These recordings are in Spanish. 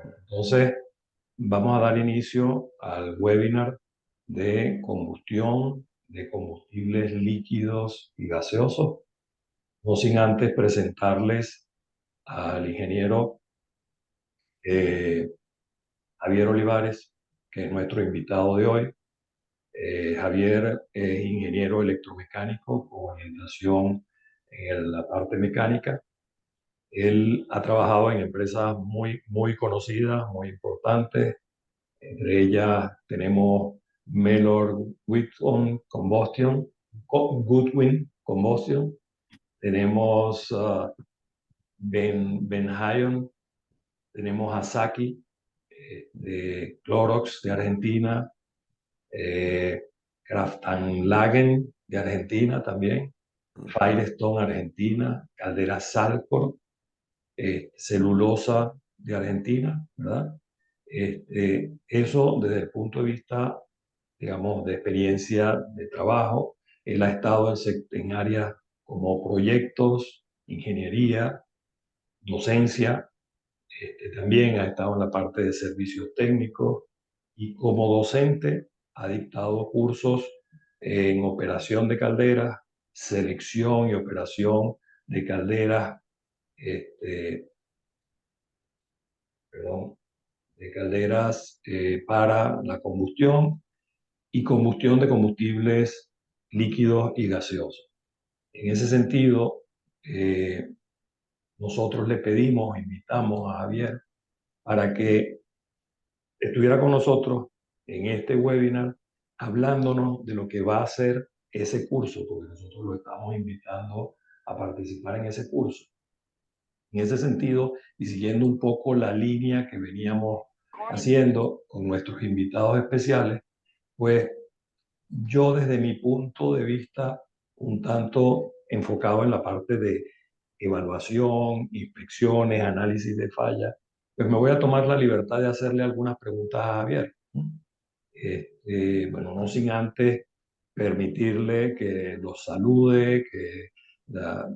Entonces, vamos a dar inicio al webinar de combustión de combustibles líquidos y gaseosos, no sin antes presentarles al ingeniero eh, Javier Olivares, que es nuestro invitado de hoy. Javier es ingeniero electromecánico con orientación en la parte mecánica. Él ha trabajado en empresas muy conocidas, muy importantes. Entre ellas tenemos Mellor Goodwin Combustion. Tenemos Ben Hyon, tenemos Asahi de Clorox de Argentina, eh, Kraftanlagen de Argentina también, Firestone Argentina, Caldera Salcor, celulosa de Argentina, ¿verdad? Eso desde el punto de vista, digamos, de experiencia de trabajo. Él ha estado en áreas como proyectos, ingeniería, docencia, también ha estado en la parte de servicios técnicos y como docente ha dictado cursos en operación de calderas, selección y operación de calderas, este, perdón, de calderas para la combustión y combustión de combustibles líquidos y gaseosos. En ese sentido, eh, nosotros le pedimos, invitamos a Javier para que estuviera con nosotros en este webinar hablándonos de lo que va a ser ese curso, porque nosotros lo estamos invitando a participar en ese curso. En ese sentido, y siguiendo un poco la línea que veníamos haciendo con nuestros invitados especiales, pues yo desde mi punto de vista, un tanto enfocado en la parte de evaluación, inspecciones, análisis de fallas, pues me voy a tomar la libertad de hacerle algunas preguntas a Javier. Bueno, no sin antes permitirle que los salude, que la-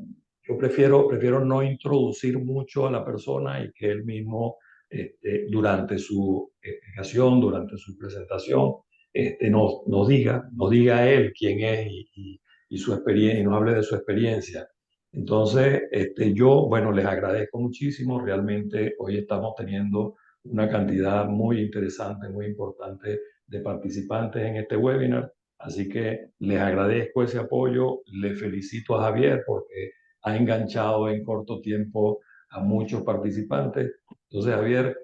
yo prefiero no introducir mucho a la persona y que él mismo, durante su explicación, durante su presentación, nos diga él quién es y su experiencia, y nos hable de su experiencia. Entonces, yo, bueno, les agradezco muchísimo. Realmente hoy estamos teniendo una cantidad muy interesante, muy importante de participantes en este webinar. Así que les agradezco ese apoyo. Le felicito a Javier porque ha enganchado en corto tiempo a muchos participantes. Entonces, Javier,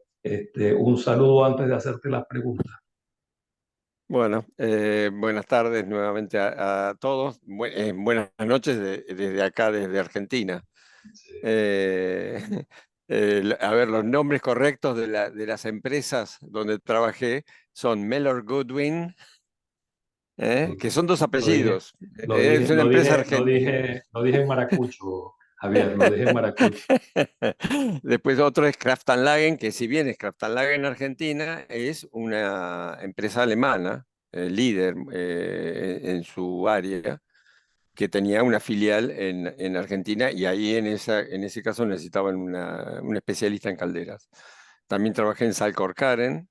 un saludo antes de hacerte las preguntas. Bueno, buenas tardes nuevamente a todos. Buenas noches desde acá, desde Argentina. Sí. Eh, a ver, los nombres correctos de las empresas donde trabajé son Mellor Goodwin, que son dos Lo dije, apellidos. Es una empresa argentina. lo dije en maracucho, Javier, lo dije en maracucho. Después otro es Kraftanlagen, que si bien es Kraftanlagen Argentina, es una empresa alemana, líder en su área, que tenía una filial en Argentina y ahí en ese caso necesitaban un especialista en calderas. También trabajé en Salcor Karen.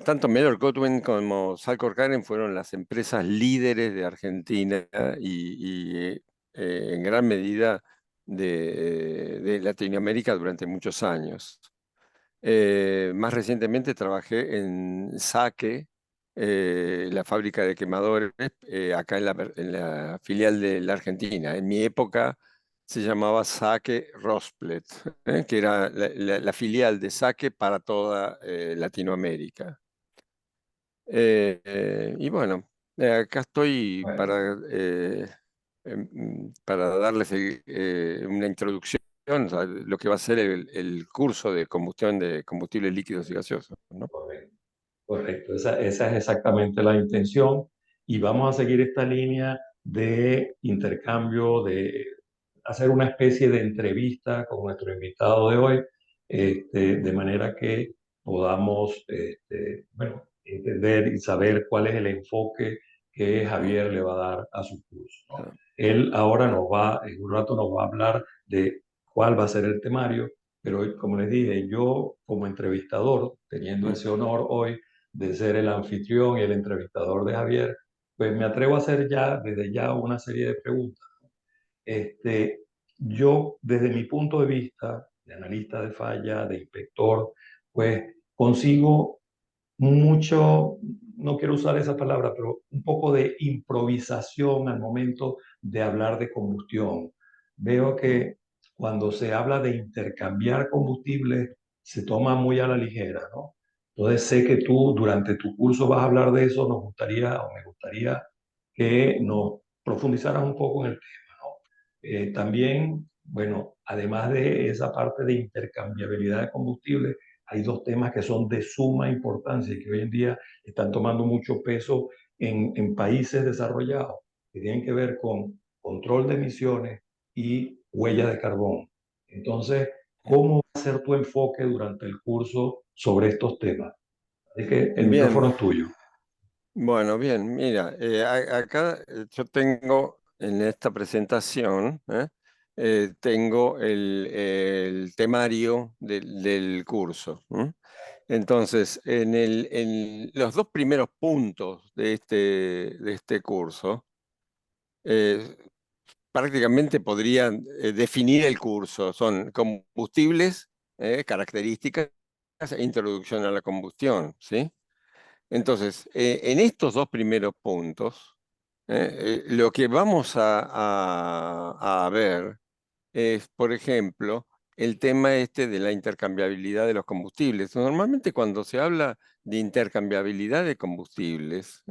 Tanto Mellor Goodwin como Salcor Karen fueron las empresas líderes de Argentina y en gran medida de Latinoamérica durante muchos años. Más recientemente trabajé en Saque, la fábrica de quemadores, acá en la filial de la Argentina. En mi época se llamaba Saque Rosplet, que era la filial de Saque para toda Latinoamérica. Y bueno, acá estoy Bueno, para darles una introducción a lo que va a ser el curso de combustión de combustibles líquidos y gaseosos, ¿no? correcto. Correcto, esa es exactamente la intención y vamos a seguir esta línea de intercambio, de hacer una especie de entrevista con nuestro invitado de hoy, de manera que podamos, bueno, entender y saber cuál es el enfoque que Javier le va a dar a su curso, ¿no? Ah, Él ahora en un rato nos va a hablar de cuál va a ser el temario, pero como les dije, yo como entrevistador, teniendo Mm, ese honor hoy de ser el anfitrión y el entrevistador de Javier, pues me atrevo a hacer ya, desde ya, una serie de preguntas. Este, yo, desde mi punto de vista, de analista de falla, de inspector, pues consigo mucho, no quiero usar esa palabra, pero un poco de improvisación al momento de hablar de combustión. Veo mm, que cuando se habla de intercambiar combustibles, se toma muy a la ligera, ¿no? Entonces sé que tú durante tu curso vas a hablar de eso, nos gustaría o me gustaría que nos profundizaras un poco en el tema, ¿no? También, bueno, además de esa parte de intercambiabilidad de combustible, hay dos temas que son de suma importancia y que hoy en día están tomando mucho peso en países desarrollados, que tienen que ver con control de emisiones y huella de carbón. Entonces, mm. ¿cómo va a ser tu enfoque durante el curso sobre estos temas? Así que el Bien, micrófono es tuyo. bueno, bien, mira, acá yo tengo en esta presentación, tengo el temario del curso. Entonces, en los dos primeros puntos de este curso, eh, prácticamente podrían definir el curso. Son combustibles, características e introducción a la combustión, ¿sí? Entonces, en estos dos primeros puntos, lo que vamos a ver es, por ejemplo, el tema este de la intercambiabilidad de los combustibles. Normalmente cuando se habla de intercambiabilidad de combustibles,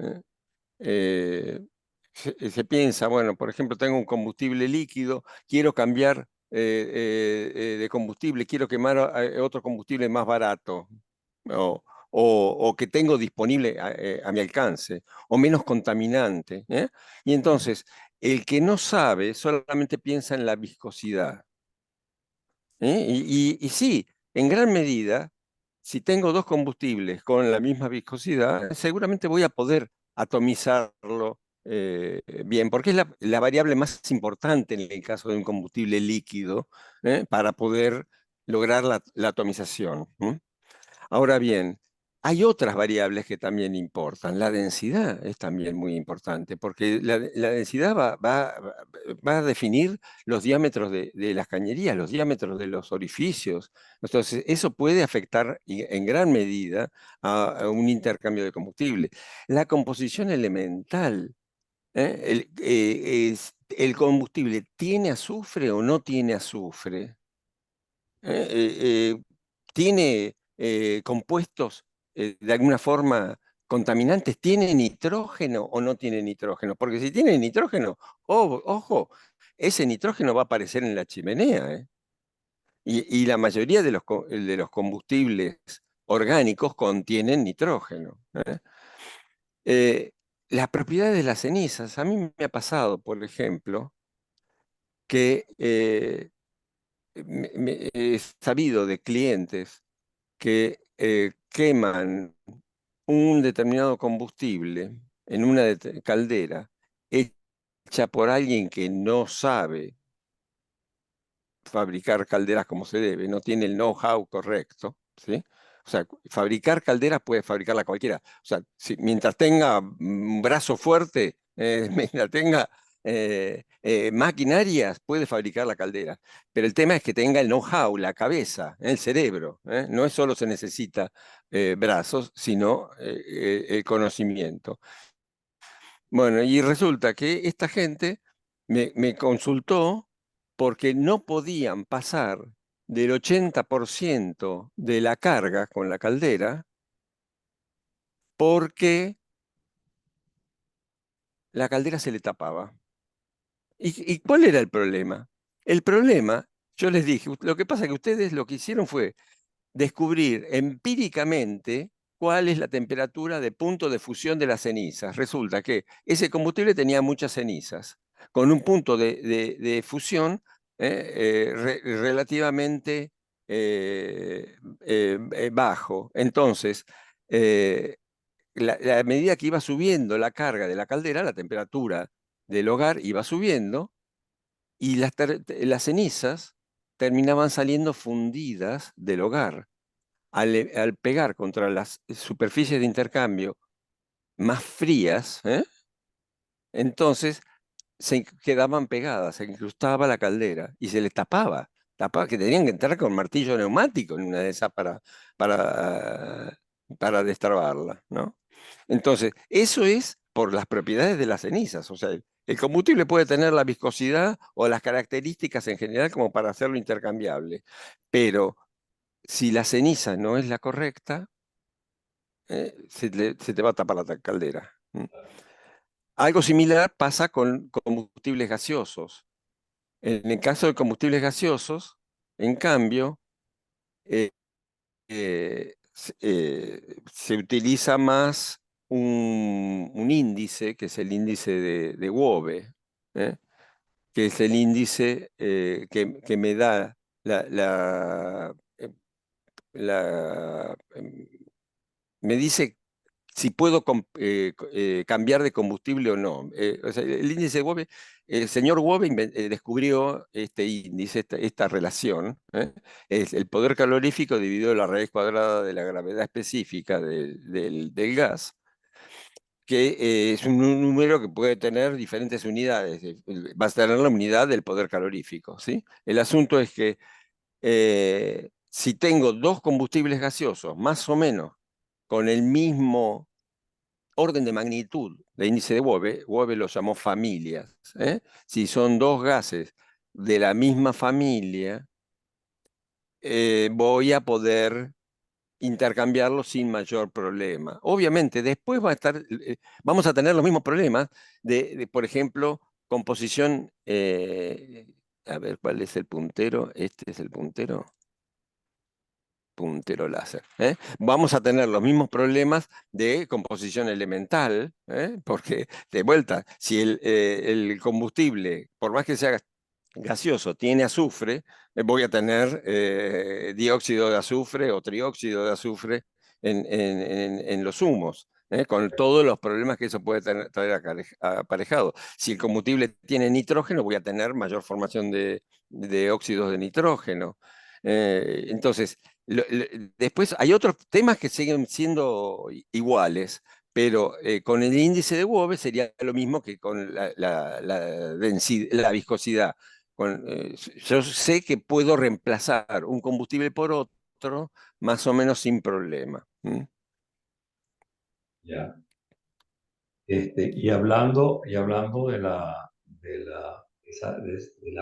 se piensa, bueno, por ejemplo, tengo un combustible líquido, quiero cambiar de combustible, quiero quemar otro combustible más barato, o, o que tengo disponible a mi alcance, o menos contaminante. Y entonces, el que no sabe solamente piensa en la viscosidad. Y sí, en gran medida, si tengo dos combustibles con la misma viscosidad, seguramente voy a poder atomizarlo bien, porque es la variable más importante en el caso de un combustible líquido, para poder lograr la atomización. Ahora bien, hay otras variables que también importan. La densidad es también muy importante, porque la densidad va a definir los diámetros de las cañerías, los diámetros de los orificios. Entonces, eso puede afectar en gran medida a un intercambio de combustible. La composición elemental, ¿el combustible tiene azufre o no tiene azufre? ¿Tiene compuestos de alguna forma contaminantes? ¿Tiene nitrógeno o no tiene nitrógeno? Porque si tiene nitrógeno, ojo, ese nitrógeno va a aparecer en la chimenea, ¿eh? Y la mayoría de los combustibles orgánicos contienen nitrógeno. Eh, las propiedades de las cenizas, a mí me ha pasado, por ejemplo, que he sabido de clientes que queman un determinado combustible en una caldera hecha por alguien que no sabe fabricar calderas como se debe, no tiene el know-how correcto, ¿sí? O sea, fabricar calderas puede fabricarla cualquiera. O sea, mientras tenga un brazo fuerte, mientras tenga maquinarias, puede fabricar la caldera. Pero el tema es que tenga el know-how, la cabeza, el cerebro. No es solo se necesita brazos, sino el conocimiento. Bueno, y resulta que esta gente me consultó porque no podían pasar del 80% de la carga con la caldera porque la caldera se le tapaba. ¿Y cuál era el problema? El problema, yo les dije, lo que pasa es que ustedes lo que hicieron fue descubrir empíricamente cuál es la temperatura de punto de fusión de las cenizas. Resulta que ese combustible tenía muchas cenizas, con un punto de fusión relativamente bajo. Entonces, eh, a medida que iba subiendo la carga de la caldera, la temperatura del hogar iba subiendo y las cenizas terminaban saliendo fundidas del hogar. Al pegar contra las superficies de intercambio más frías, entonces se quedaban pegadas, se incrustaba la caldera y se les tapaba, que tenían que entrar con martillo neumático en una de esas para, para destrabarla, ¿no? Entonces, eso es por las propiedades de las cenizas, o sea, el combustible puede tener la viscosidad o las características en general como para hacerlo intercambiable, pero si la ceniza no es la correcta, se te va a tapar la caldera. Algo similar pasa con combustibles gaseosos. En el caso de combustibles gaseosos, en cambio, eh, se utiliza más un índice, que es el índice de Wobbe, ¿eh? Que es el índice que me da me dice si puedo cambiar de combustible o no. O sea, el índice de Wobbe, el señor Wobbe descubrió este índice, esta relación, es el poder calorífico dividido la raíz cuadrada de la gravedad específica del gas, que es un número que puede tener diferentes unidades. Va a tener la unidad del poder calorífico, ¿sí? El asunto es que si tengo dos combustibles gaseosos, más o menos, con el mismo orden de magnitud de índice de Wobbe, Wobbe lo llamó familias. Si son dos gases de la misma familia, voy a poder intercambiarlos sin mayor problema. Obviamente, después vamos a tener los mismos problemas por ejemplo, composición. A ver, ¿cuál es el puntero? Este es el puntero láser. Vamos a tener los mismos problemas de composición elemental, porque de vuelta, si el combustible, por más que sea gaseoso, tiene azufre, voy a tener dióxido de azufre o trióxido de azufre en los humos. Con todos los problemas que eso puede traer aparejado. Si el combustible tiene nitrógeno, voy a tener mayor formación de óxidos de nitrógeno. Entonces, después hay otros temas que siguen siendo iguales, pero con el índice de Wobbe sería lo mismo que con la viscosidad. Yo sé que puedo reemplazar un combustible por otro más o menos sin problema. Ya. Y hablando de la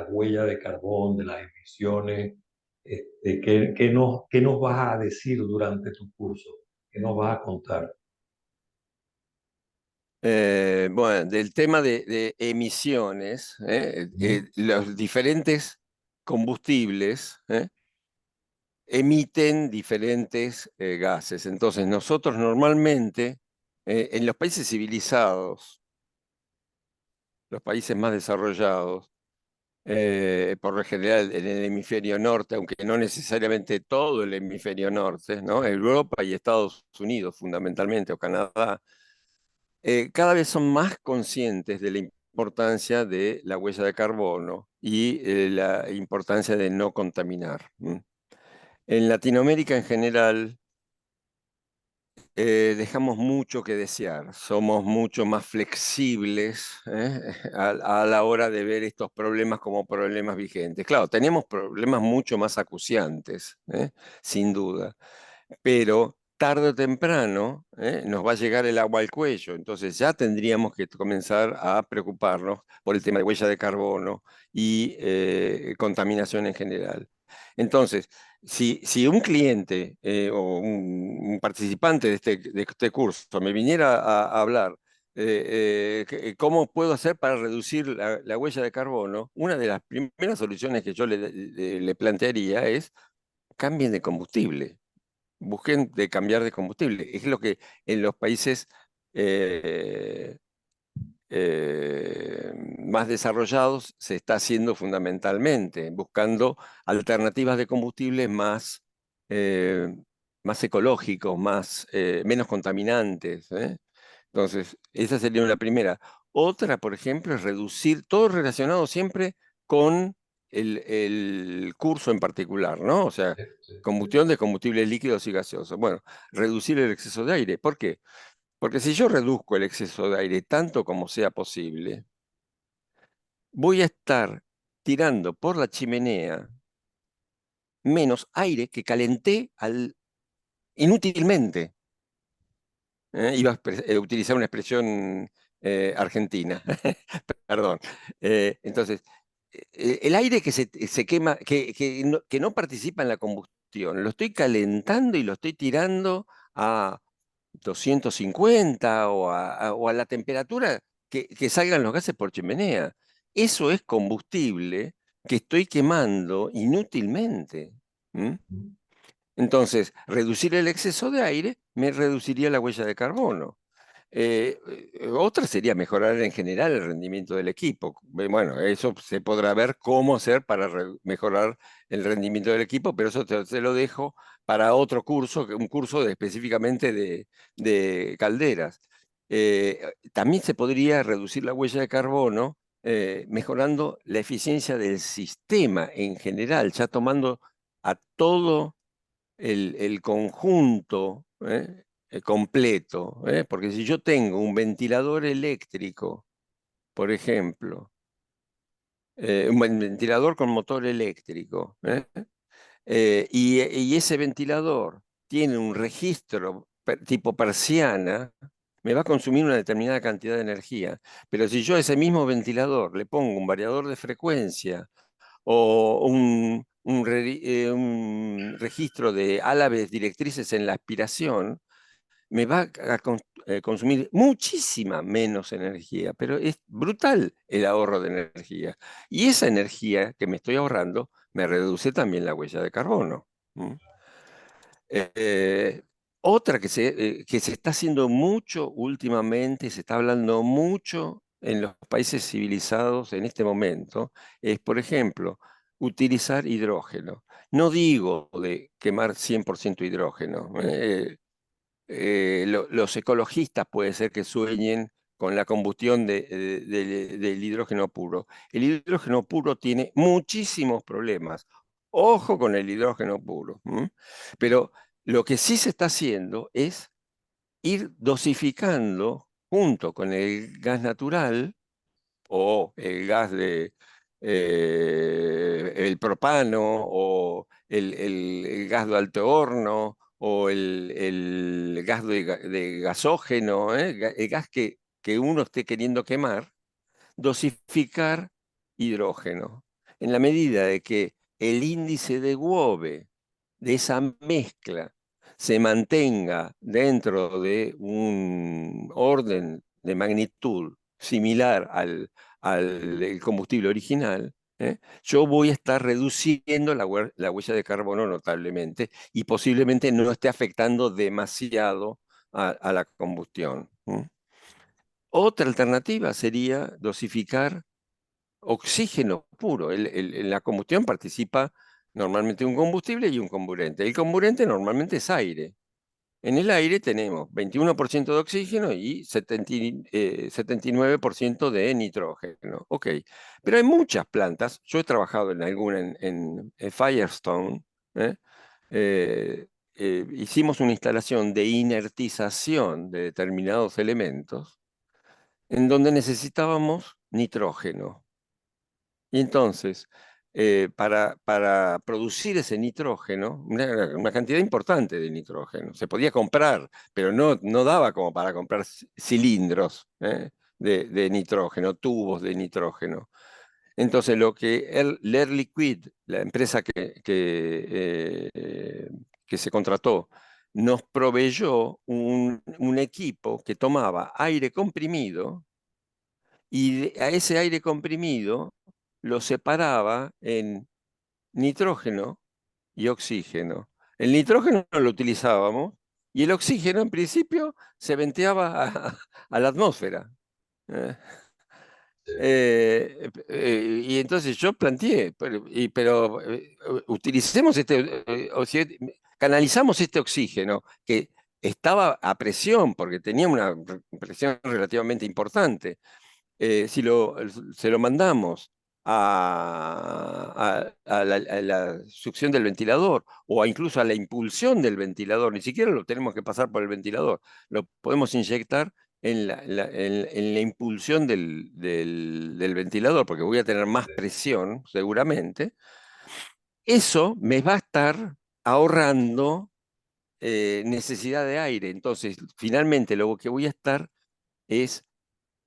huella de carbón, de las emisiones, ¿qué nos vas a decir durante tu curso? ¿Qué nos vas a contar? Bueno, del tema de emisiones, Ujú. los diferentes combustibles emiten diferentes gases. Entonces, nosotros normalmente, en los países civilizados, los países más desarrollados, por lo general en el hemisferio norte, aunque no necesariamente todo el hemisferio norte, ¿no? Europa y Estados Unidos fundamentalmente, o Canadá, cada vez son más conscientes de la importancia de la huella de carbono y la importancia de no contaminar. En Latinoamérica en general, dejamos mucho que desear, somos mucho más flexibles a la hora de ver estos problemas como problemas vigentes. Claro, tenemos problemas mucho más acuciantes, sin duda, pero tarde o temprano nos va a llegar el agua al cuello, entonces ya tendríamos que comenzar a preocuparnos por el tema de huella de carbono y contaminación en general. Entonces, si un cliente o un participante de este curso me viniera a hablar cómo puedo hacer para reducir la huella de carbono, una de las primeras soluciones que yo le plantearía es cambien de combustible, busquen de cambiar de combustible. Es lo que en los países eh, más desarrollados se está haciendo fundamentalmente, buscando alternativas de combustibles eh, más ecológicos, menos contaminantes. Entonces, esa sería una primera. Otra, por ejemplo, es reducir, todo relacionado siempre con el curso en particular, ¿no? O sea, Sí, sí, sí. combustión de combustibles líquidos y gaseosos. Bueno, reducir el exceso de aire. ¿Por qué? Porque si yo reduzco el exceso de aire tanto como sea posible, voy a estar tirando por la chimenea menos aire que calenté inútilmente. Iba a utilizar una expresión argentina, perdón. Entonces, el aire que se quema, que no participa en la combustión, lo estoy calentando y lo estoy tirando a 250 o a la temperatura que salgan los gases por chimenea. Eso es combustible que estoy quemando inútilmente. ¿Mm? Entonces, reducir el exceso de aire me reduciría la huella de carbono. Otra sería mejorar en general el rendimiento del equipo. Bueno, eso se podrá ver cómo hacer para mejorar el rendimiento del equipo, pero eso te lo dejo para otro curso, un curso específicamente de calderas. También se podría reducir la huella de carbono mejorando la eficiencia del sistema en general, ya tomando a todo el conjunto completo, porque si yo tengo un ventilador eléctrico, por ejemplo, un ventilador con motor eléctrico, y ese ventilador tiene un registro tipo persiana, me va a consumir una determinada cantidad de energía. Pero si yo a ese mismo ventilador le pongo un variador de frecuencia, o un registro de álabes directrices en la aspiración, me va a consumir muchísima menos energía, pero es brutal el ahorro de energía. Y esa energía que me estoy ahorrando me reduce también la huella de carbono. ¿Mm? Eh, Otra que se está haciendo mucho últimamente, se está hablando mucho en los países civilizados en este momento, es, por ejemplo, utilizar hidrógeno. No digo de quemar 100% hidrógeno. Los ecologistas puede ser que sueñen con la combustión del hidrógeno puro. El hidrógeno puro tiene muchísimos problemas. Ojo con el hidrógeno puro. Pero lo que sí se está haciendo es ir dosificando junto con el gas natural o el gas el propano o el gas de alto horno o el gas de gasógeno, el gas que uno esté queriendo quemar, dosificar hidrógeno. En la medida de que el índice de Wobbe de esa mezcla se mantenga dentro de un orden de magnitud similar al combustible original, yo voy a estar reduciendo la huella de carbono notablemente y posiblemente no esté afectando demasiado a la combustión. Otra alternativa sería dosificar oxígeno puro. En la combustión participa normalmente un combustible y un comburente. El comburente normalmente es aire. En el aire tenemos 21% de oxígeno y 79% de nitrógeno. Ok, pero hay muchas plantas. Yo he trabajado en alguna en Firestone. ¿eh? Eh, Hicimos una instalación de inertización de determinados elementos en donde necesitábamos nitrógeno. Y entonces, para producir ese nitrógeno, una cantidad importante de nitrógeno, se podía comprar, pero no daba como para comprar cilindros de nitrógeno, tubos de nitrógeno. Entonces, lo que Air Liquid, la empresa que se contrató, nos proveyó un equipo que tomaba aire comprimido y a ese aire comprimido lo separaba en nitrógeno y oxígeno. El nitrógeno lo utilizábamos y el oxígeno en principio se venteaba a la atmósfera. ¿eh? Y entonces yo planteé, utilicemos canalizamos este oxígeno que estaba a presión, porque tenía una presión relativamente importante. Si se lo mandamos a la succión del ventilador o incluso a la impulsión del ventilador. Ni siquiera lo tenemos que pasar por el ventilador. Lo podemos inyectar en la impulsión del ventilador, porque voy a tener más presión, seguramente. Eso me va a estar ahorrando necesidad de aire. Entonces, finalmente lo que voy a estar es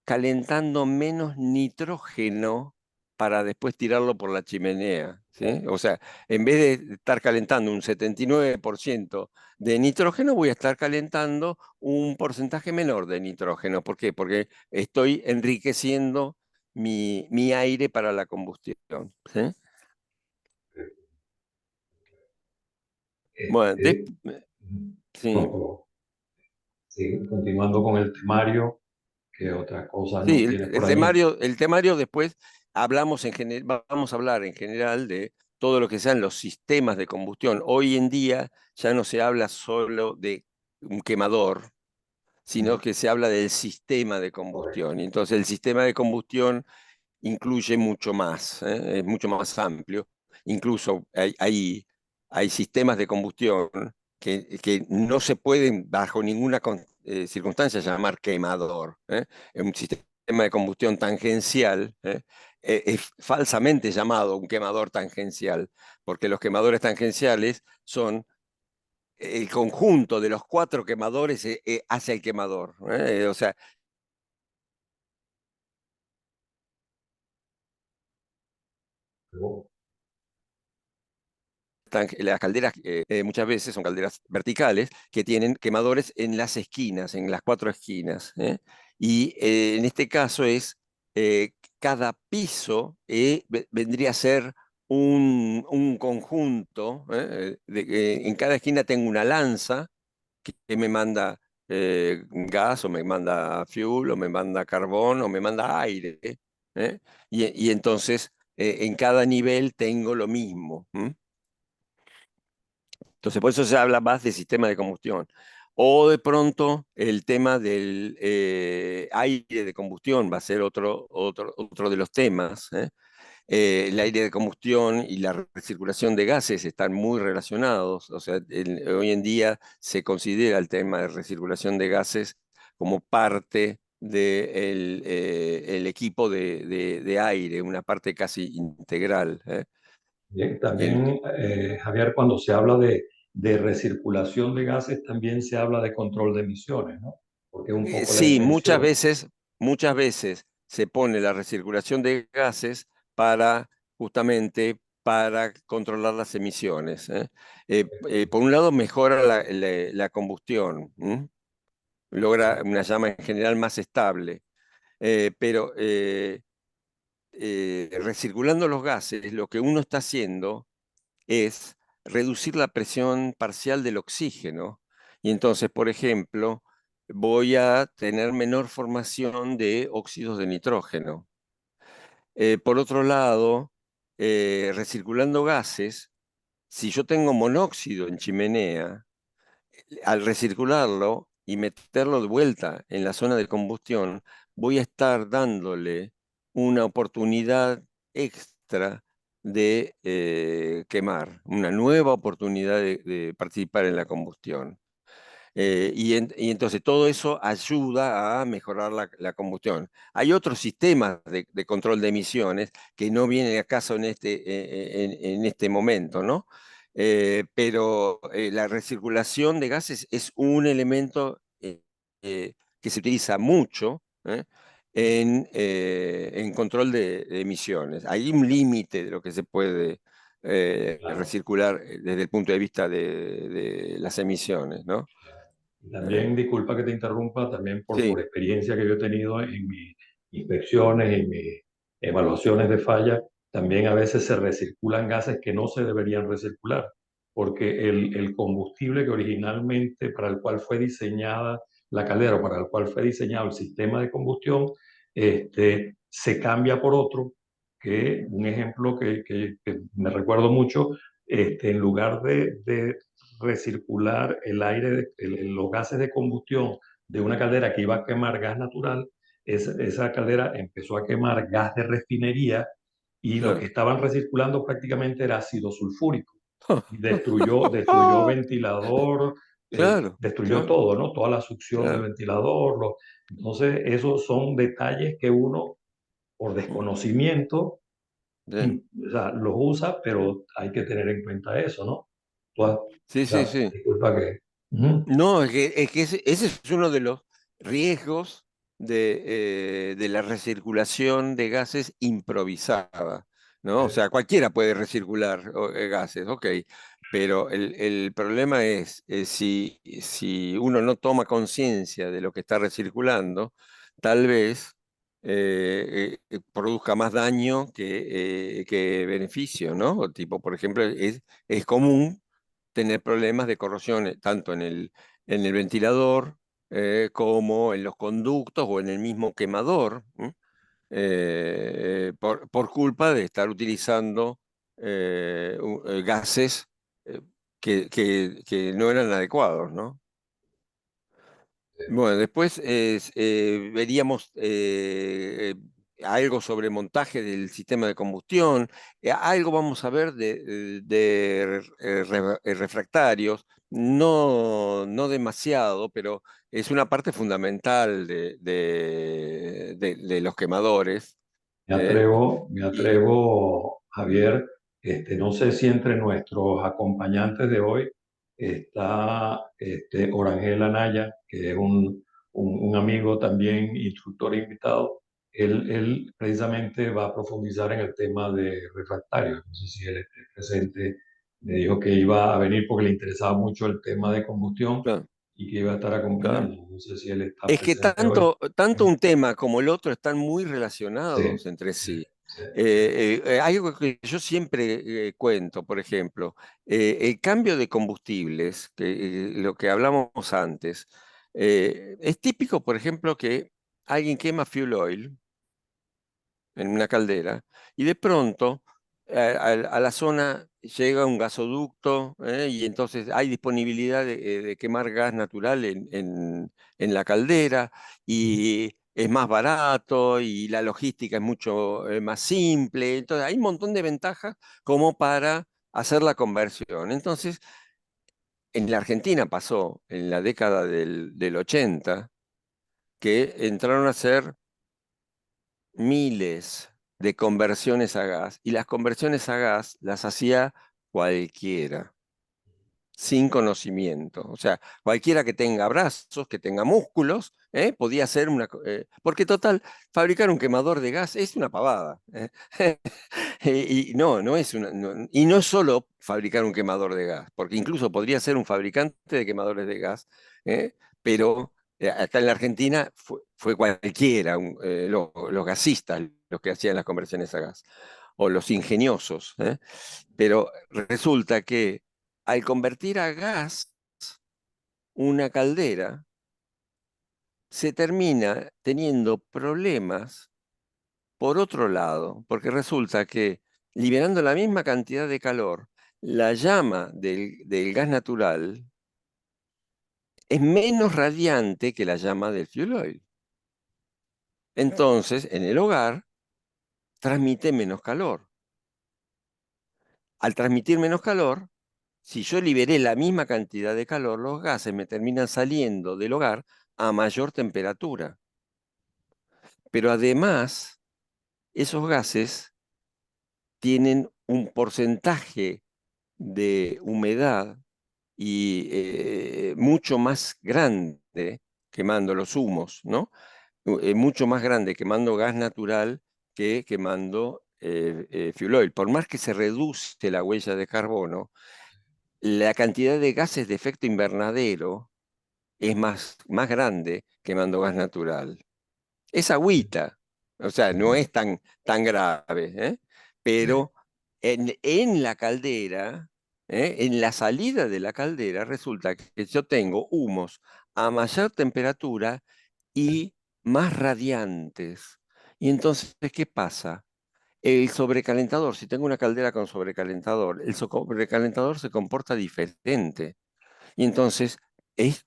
calentando menos nitrógeno para después tirarlo por la chimenea, ¿sí? O sea, en vez de estar calentando un 79% de nitrógeno, voy a estar calentando un porcentaje menor de nitrógeno. ¿Por qué? Porque estoy enriqueciendo mi aire para la combustión, ¿sí? Bueno, Este, sí. no, sí, continuando con el temario, ¿qué otras cosas Sí, nos tienes por ahí? el temario después vamos a hablar en general de todo lo que sean los sistemas de combustión. Hoy en día ya no se habla solo de un quemador, sino que se habla del sistema de Correcto. combustión. Y entonces el sistema de combustión incluye mucho más, ¿eh? Es mucho más amplio. Incluso hay sistemas de combustión que no se pueden bajo ninguna circunstancia llamar quemador, ¿eh? Un sistema de combustión tangencial, ¿eh? Es falsamente llamado un quemador tangencial, porque los quemadores tangenciales son el conjunto de los cuatro quemadores hacia el quemador, ¿eh? O sea, Luego, las calderas muchas veces son calderas verticales que tienen quemadores en las esquinas, en las cuatro esquinas, ¿eh? Y en este caso es eh, cada piso vendría a ser un conjunto, ¿eh? En cada esquina tengo una lanza que me manda gas o me manda fuel o me manda carbón o me manda aire, ¿eh? Y entonces en cada nivel tengo lo mismo. Entonces, por eso se habla más de sistema de combustión. O de pronto el tema del aire de combustión va a ser otro de los temas, ¿eh? El aire de combustión y la recirculación de gases están muy relacionados. O sea, hoy en día se considera el tema de recirculación de gases como parte del el equipo de aire, una parte casi integral, ¿eh? bien, Y en- también, Javier, cuando se habla de recirculación de gases, también se habla de control de emisiones, ¿no? Porque es un poco la Sí, extensión. muchas veces se pone la recirculación de gases para justamente para controlar las emisiones, ¿eh? Por un lado mejora la combustión, ¿m? Logra una llama en general más estable, pero recirculando los gases, lo que uno está haciendo es reducir la presión parcial del oxígeno. Y entonces, por ejemplo, voy a tener menor formación de óxidos de nitrógeno. Por otro lado, recirculando gases, si yo tengo monóxido en chimenea, al recircularlo y meterlo de vuelta en la zona de combustión, voy a estar dándole una oportunidad extra de quemar, una nueva oportunidad de participar en la combustión. Y entonces todo eso ayuda a mejorar la combustión. Hay otros sistemas de control de emisiones que no vienen a caso en este momento, ¿no? Pero la recirculación de gases es un elemento que se utiliza mucho, ¿eh? En control de emisiones. Hay un límite de lo que se puede Claro. recircular desde el punto de vista de las emisiones, ¿no? Y Eh, también, disculpa que te interrumpa, también por sí, experiencia que yo he tenido en mis inspecciones, en mis evaluaciones de falla, también a veces se recirculan gases que no se deberían recircular, porque el combustible que originalmente para el cual fue diseñada la caldera, o para el cual fue diseñado el sistema de combustión, se cambia por otro, que un ejemplo que me recuerdo mucho, en lugar de recircular el aire, los gases de combustión de una caldera que iba a quemar gas natural, esa caldera empezó a quemar gas de refinería y lo que claro. estaban recirculando prácticamente era ácido sulfúrico. Y destruyó ventilador, Claro, destruyó claro, todo, ¿no? Toda la succión del claro. ventilador. Entonces, esos son detalles que uno, por Mm, desconocimiento, bien. o sea, los usa, pero hay que tener en cuenta eso, ¿no? O Sí, sí, sea, sí. disculpa que... Ujú. No, es que ese es uno de los riesgos de la recirculación de gases improvisada, ¿no? O sea, cualquiera puede recircular gases, ok, pero el problema es si uno no toma conciencia de lo que está recirculando, tal vez produzca más daño que beneficio, ¿no? O tipo, por ejemplo, es común tener problemas de corrosión tanto en el ventilador como en los conductos o en el mismo quemador, ¿m? Por culpa de estar utilizando gases eh, que no eran adecuados, ¿no? Bueno, después veríamos algo sobre montaje del sistema de combustión, algo vamos a ver de refractarios, no demasiado, pero es una parte fundamental de los quemadores. ¿Eh? Me Y, atrevo, Javier, no sé si entre nuestros acompañantes de hoy está Orangel Anaya, que es un amigo también, instructor invitado. Él precisamente va a profundizar en el tema de refractarios. No sé si él esté presente. Me dijo que iba a venir porque le interesaba mucho el tema de combustión claro, y que iba a estar claro. acompañando. No sé si él está Es que presente hoy. tanto un tema como el otro están muy Sí, relacionados entre sí, sí. sí. Algo que yo siempre cuento, por ejemplo, el cambio de combustibles, lo que hablamos antes, es típico, por ejemplo, que alguien quema fuel oil en una caldera, y de pronto a la zona llega un gasoducto, y entonces hay disponibilidad de quemar gas natural en la caldera, y es más barato y la logística es mucho más simple. Entonces hay un montón de ventajas como para hacer la conversión. Entonces, en la Argentina pasó en la década del 80 que entraron a hacer miles de conversiones a gas, y las conversiones a gas las hacía cualquiera, sin conocimiento. O sea, cualquiera que tenga brazos, que tenga músculos, podía hacer porque total, fabricar un quemador de gas es una pavada. Y no es y no es solo fabricar un quemador de gas, porque incluso podría ser un fabricante de quemadores de gas, pero acá en la Argentina fue cualquiera, los gasistas los que hacían las conversiones a gas, o los ingeniosos. Pero resulta que al convertir a gas una caldera, se termina teniendo problemas por otro lado, porque resulta que liberando la misma cantidad de calor, la llama del gas natural es menos radiante que la llama del fuel oil. Entonces, en el hogar, transmite menos calor. Al transmitir menos calor, si yo liberé la misma cantidad de calor, los gases me terminan saliendo del hogar a mayor temperatura. Pero además, esos gases tienen un porcentaje de humedad y mucho más grande quemando los humos, ¿no? Mucho más grande quemando gas natural que quemando fuel oil. Por más que se reduce la huella de carbono, la cantidad de gases de efecto invernadero es más grande quemando gas natural. Es agüita, o sea, no es tan grave, ¿eh? Sí. Pero en la caldera, en la salida de la caldera, resulta que yo tengo humos a mayor temperatura y más radiantes. Y entonces, ¿qué pasa? El sobrecalentador, si tengo una caldera con sobrecalentador, el sobrecalentador se comporta diferente. Y entonces es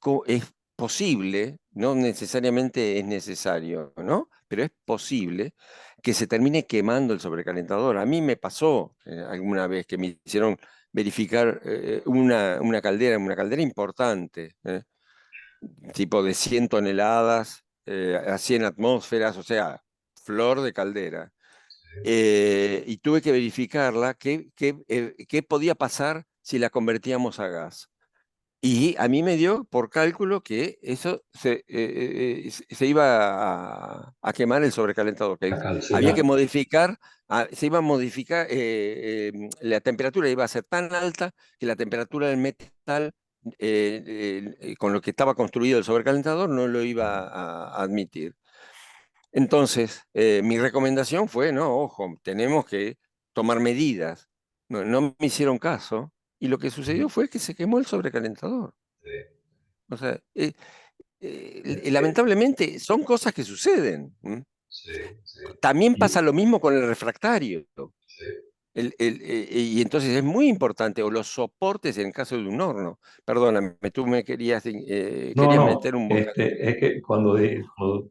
posible, no necesariamente es necesario, ¿no? Pero es posible que se termine quemando el sobrecalentador. A mí me pasó alguna vez que me hicieron verificar una caldera importante, tipo de 100 toneladas a 100 atmósferas, o sea, flor de caldera. Y tuve que verificarla qué podía pasar si la convertíamos a gas. Y a mí me dio por cálculo que eso se iba a quemar el sobrecalentador, a que había que calcinar. modificar, se iba a modificar, la temperatura iba a ser tan alta que la temperatura del metal con lo que estaba construido el sobrecalentador no lo iba a admitir. Entonces, mi recomendación fue, no, ojo, tenemos que tomar medidas. No me hicieron caso y lo que sucedió fue que se quemó el sobrecalentador. Sí, O sea, eh, lamentablemente son cosas que suceden. sí, sí. También pasa Y, lo mismo con el refractario. sí. Y entonces es muy importante, o los soportes en el caso de un horno. Perdóname, tú me No, querías no, meter un bocado. es que cuando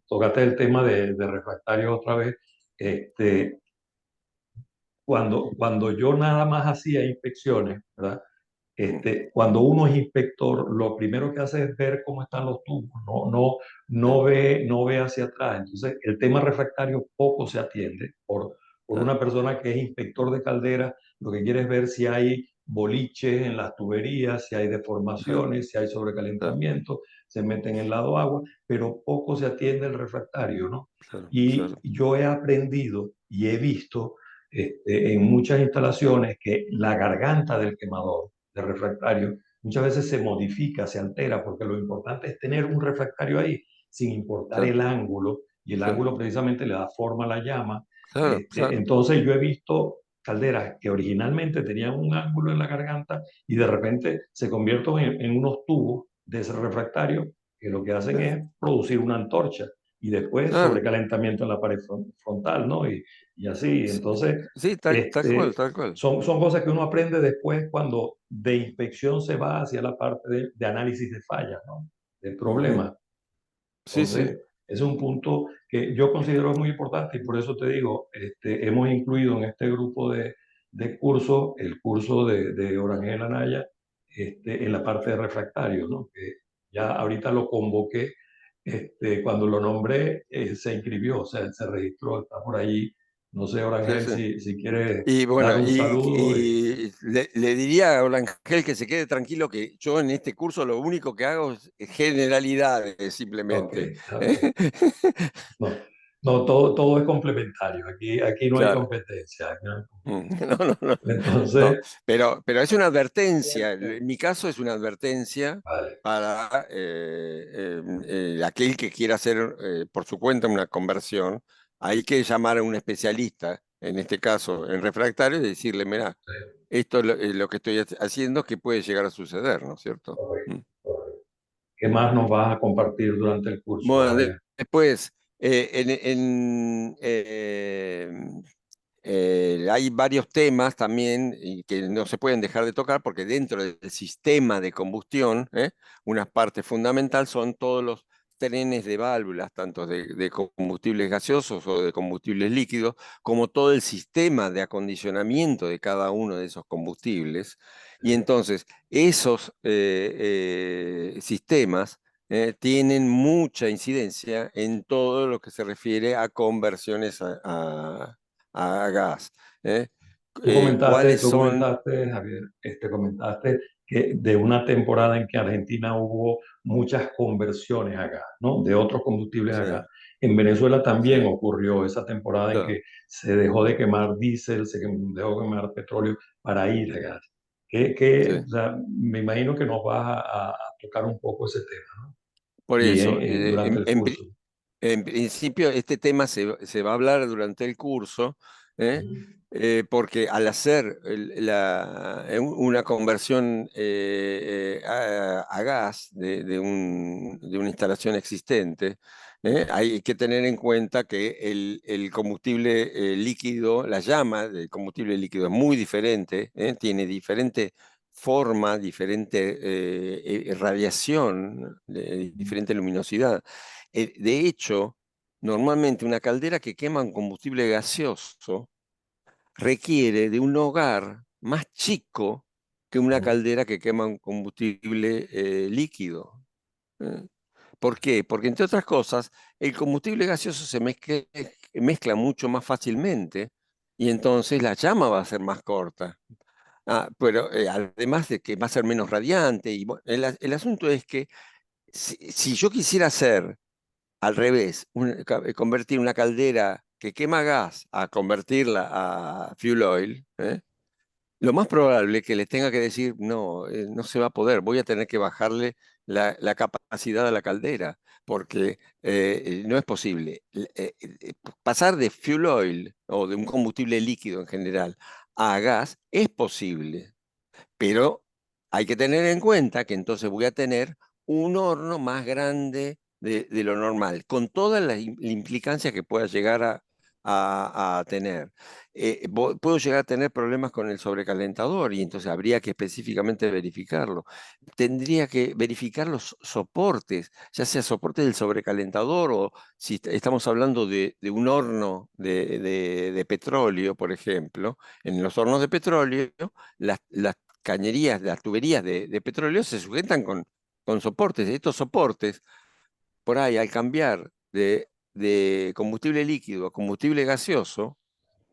tocaste el tema de refractario otra vez, este, cuando yo nada más hacía inspecciones, ¿verdad? Mm, Cuando uno es inspector, lo primero que hace es ver cómo están los tubos, sí, no ve hacia atrás. Entonces, el tema refractario poco se atiende por claro, una persona que es inspector de caldera, lo que quiere es ver si hay boliches en las tuberías, si hay claro, deformaciones, si hay claro, sobrecalentamiento, se mete en el lado agua, pero poco se atiende el refractario, ¿no? claro, Y claro, yo he aprendido y he visto en muchas instalaciones que la garganta del quemador de refractario muchas veces se modifica, se altera, porque lo importante es tener un refractario ahí, sin importar claro, el ángulo, y el claro, ángulo precisamente le da forma a la llama. claro, claro. Entonces yo he visto calderas que originalmente tenían un ángulo en la garganta y de repente se convierten en unos tubos de ese refractario que lo que hacen Claro, es producir una antorcha y después claro. sobrecalentamiento en la pared frontal, ¿no? Y así, Sí, entonces sí, tal cual, este, tal cual. son cosas que uno aprende después cuando de inspección se va hacia la parte de análisis de fallas, ¿no? De Ujú. problemas. Sí, sí, Entonces, ese es un punto que yo considero muy importante y por eso te digo, hemos incluido en este grupo de cursos el curso de Orangel Anaya en la parte de refractario, ¿no? Que ya ahorita lo convoqué, cuando lo nombré, se inscribió, o sea, se registró, está por allí. No sé, sí, Orangel, sí. si quiere Y dar bueno, un saludo y... y le diría a Ángel que se quede tranquilo que yo en este curso lo único que hago es generalidades Ok, simplemente. está bien. No, no, todo es complementario. Aquí no hay Claro. competencia. Aquí no hay No, no, no, no. Entonces, Pero es una advertencia. En mi caso es una advertencia vale, para aquel que quiera hacer por su cuenta una conversión. Hay que llamar a un especialista, en este caso en refractario, y decirle, mira, sí, esto es lo que estoy haciendo que puede llegar a suceder, ¿no es cierto? correcto, Mm. correcto. ¿Qué más nos vas a compartir durante el curso? Bueno, A ver, después, hay varios temas también y que no se pueden dejar de tocar porque dentro del sistema de combustión, una parte fundamental son todos los trenes de válvulas, tanto de combustibles gaseosos o de combustibles líquidos, como todo el sistema de acondicionamiento de cada uno de esos combustibles. Y entonces, esos sistemas tienen mucha incidencia en todo lo que se refiere a conversiones a gas. ¿eh? ¿Cuáles tú son? comentaste, Javier, comentaste que de una temporada en que Argentina hubo muchas conversiones a gas, ¿no? De otros combustibles a Sí, gas. En Venezuela sí, también ocurrió esa temporada en claro, que se dejó de quemar diésel, se dejó de quemar petróleo para ir a gas. sí. O sea, me imagino que nos vas a tocar un poco ese tema, ¿no? Por Y eso, durante el curso. en principio, este tema se va a hablar durante el curso, ¿eh? Ujú. Porque al hacer una conversión a gas de una instalación existente, hay que tener en cuenta que el combustible líquido, la llama del combustible líquido es muy diferente, tiene diferente forma, diferente radiación, diferente luminosidad. De hecho, normalmente una caldera que quema un combustible gaseoso requiere de un hogar más chico que una ¿no? caldera que quema un combustible líquido. ¿Eh? ¿Por qué? Porque entre otras cosas, el combustible gaseoso se mezcla mucho más fácilmente y entonces la llama va a ser más corta. Pero además de que va a ser menos radiante, y bueno, el asunto es que si yo quisiera hacer al revés, convertir una caldera que quema gas a convertirla a fuel oil, lo más probable es que les tenga que decir, no, no se va a poder, voy a tener que bajarle la capacidad a la caldera, porque no es posible. Pasar de fuel oil o de un combustible líquido en general a gas es posible, pero hay que tener en cuenta que entonces voy a tener un horno más grande de lo normal, con todas las implicancias que pueda llegar a tener. Puedo llegar a tener problemas con el sobrecalentador y entonces habría que específicamente verificarlo. Tendría que verificar los soportes, ya sea soporte del sobrecalentador o si estamos hablando de un horno de petróleo, por ejemplo. En los hornos de petróleo, las cañerías, las tuberías de petróleo se sujetan con soportes. Estos soportes, por ahí, al cambiar de combustible líquido a combustible gaseoso,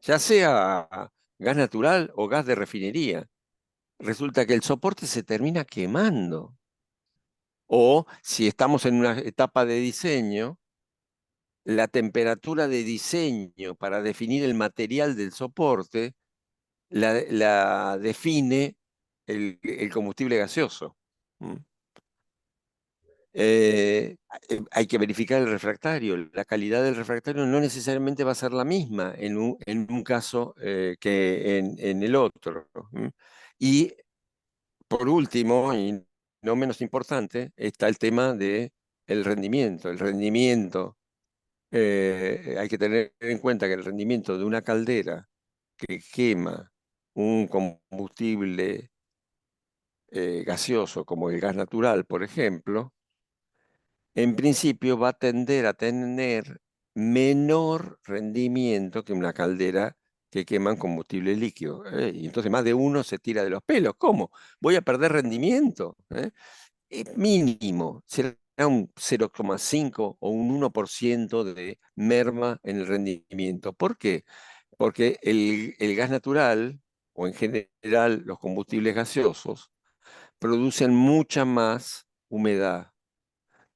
ya sea gas natural o gas de refinería, resulta que el soporte se termina quemando. O si estamos en una etapa de diseño, la temperatura de diseño para definir el material del soporte la define el combustible gaseoso. ¿Mm? Hay que verificar el refractario. La calidad del refractario no necesariamente va a ser la misma en un caso que en el otro. ¿Mm? Y por último, y no menos importante, está el tema de el rendimiento. El rendimiento, hay que tener en cuenta que el rendimiento de una caldera que quema un combustible gaseoso como el gas natural, por ejemplo, en principio va a tender a tener menor rendimiento que una caldera que queman combustible líquido. Y entonces más de uno se tira de los pelos. ¿Cómo? ¿Voy a perder rendimiento? Mínimo, será un 0,5 o un 1% de merma en el rendimiento. ¿Por qué? Porque el gas natural, o en general los combustibles gaseosos, producen mucha más humedad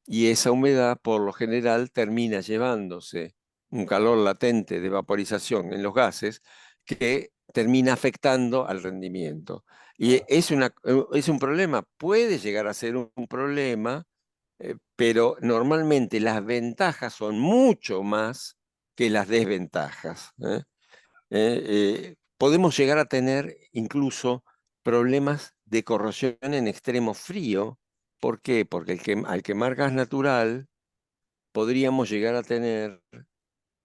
y esa humedad por lo general termina llevándose un calor latente de vaporización en los gases que termina afectando al rendimiento. Y es un problema, puede llegar a ser un problema, pero normalmente las ventajas son mucho más que las desventajas. Podemos llegar a tener incluso problemas de corrosión en extremo frío. ¿Por qué? Porque al quemar gas natural podríamos llegar a tener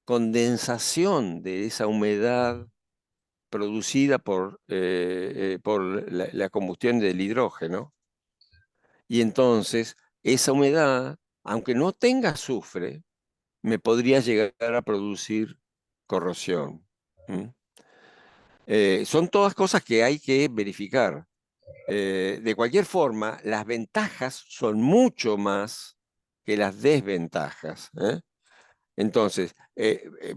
condensación de esa humedad producida por la combustión del hidrógeno. Y entonces esa humedad, aunque no tenga azufre, me podría llegar a producir corrosión. ¿Mm? Son todas cosas que hay que verificar. De cualquier forma, las ventajas son mucho más que las desventajas. Entonces,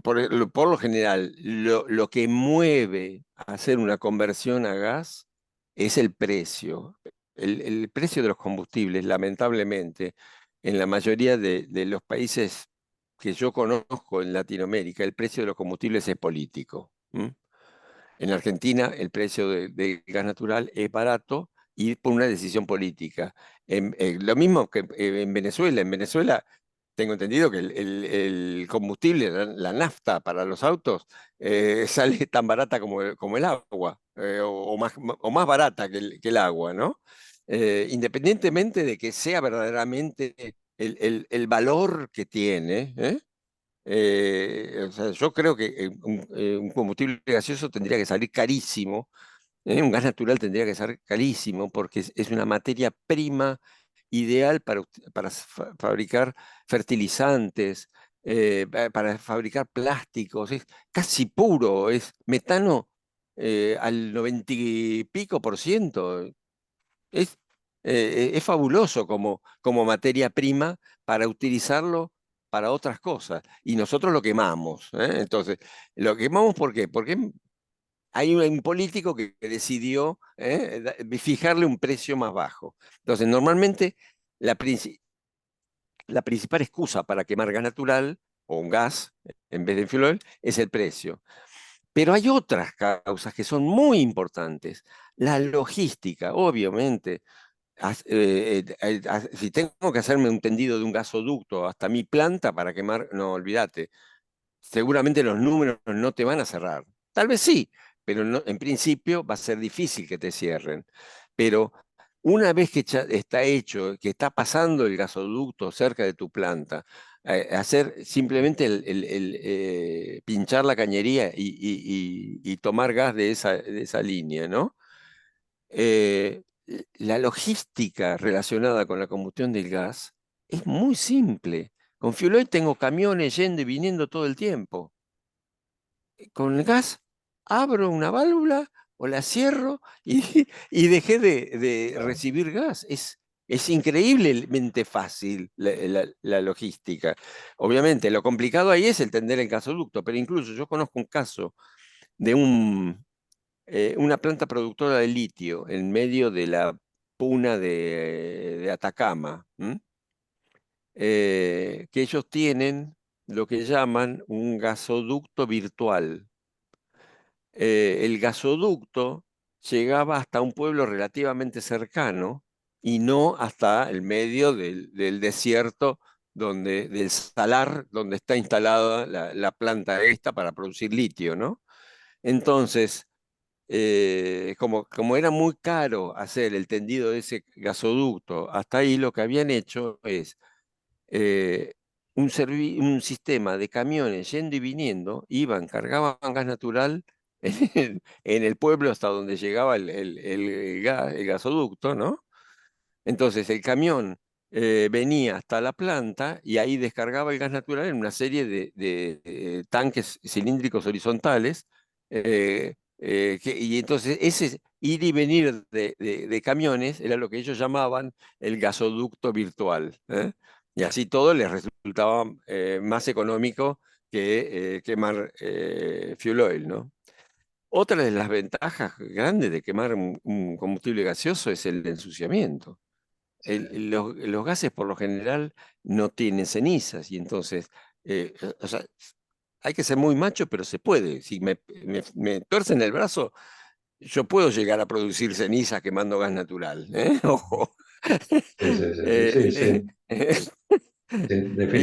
por lo general, lo que mueve a hacer una conversión a gas es el precio. El precio de los combustibles, lamentablemente, en la mayoría de los países que yo conozco en Latinoamérica, el precio de los combustibles es político. En Argentina el precio del gas natural es barato y por una decisión política. Lo mismo que en Venezuela. En Venezuela tengo entendido que el combustible, la nafta para los autos, sale tan barata como el agua, o más barata que el agua, ¿no? Independientemente de que sea verdaderamente el valor que tiene, o sea, yo creo que un combustible gaseoso tendría que salir carísimo, un gas natural tendría que ser carísimo porque es una materia prima ideal para fabricar fertilizantes, para fabricar plásticos, es casi puro, es metano al 90 y pico por ciento. Es, es fabuloso como materia prima para utilizarlo para otras cosas. Y nosotros lo quemamos, ¿eh? Entonces, ¿lo quemamos por qué? Porque hay un político que decidió fijarle un precio más bajo. Entonces, normalmente la, la principal excusa para quemar gas natural o un gas en vez de fuel oil es el precio. Pero hay otras causas que son muy importantes. La logística, obviamente. Si tengo que hacerme un tendido de un gasoducto hasta mi planta para quemar, no, olvídate. Seguramente los números no te van a cerrar. Tal vez sí, pero en principio va a ser difícil que te cierren. Pero una vez que está hecho, que está pasando el gasoducto cerca de tu planta, hacer simplemente pinchar la cañería y tomar gas de esa línea, ¿no? Eh, la logística relacionada con la combustión del gas es muy simple. Con Fuel Oil tengo camiones yendo y viniendo todo el tiempo. Con el gas abro una válvula o la cierro y dejé de Claro. recibir gas. Es increíblemente fácil la logística. Obviamente, lo complicado ahí es el tender el gasoducto, pero incluso yo conozco un caso de una planta productora de litio en medio de la puna de Atacama, que ellos tienen lo que llaman un gasoducto virtual. El gasoducto llegaba hasta un pueblo relativamente cercano y no hasta el medio del desierto, del salar donde está instalada la planta esta para producir litio, ¿no? Entonces, como era muy caro hacer el tendido de ese gasoducto, hasta ahí lo que habían hecho es eh, un sistema de camiones yendo y viniendo, iban, cargaban gas natural en el pueblo hasta donde llegaba el gasoducto, ¿no? Entonces el camión venía hasta la planta y ahí descargaba el gas natural en una serie de tanques cilíndricos horizontales. Y entonces ese ir y venir de camiones era lo que ellos llamaban el gasoducto virtual, ¿eh? Y así todo les resultaba más económico que quemar fuel oil, ¿no? Otra de las ventajas grandes de quemar un combustible gaseoso es el ensuciamiento. Sí, Los gases por lo general no tienen cenizas y entonces, o sea, hay que ser muy macho, pero se puede. Si me tuercen el brazo, yo puedo llegar a producir ceniza quemando gas natural, ¿eh? Ojo. sí, sí, sí, sí, Eh, sí, eh, sí, eh, sí, y,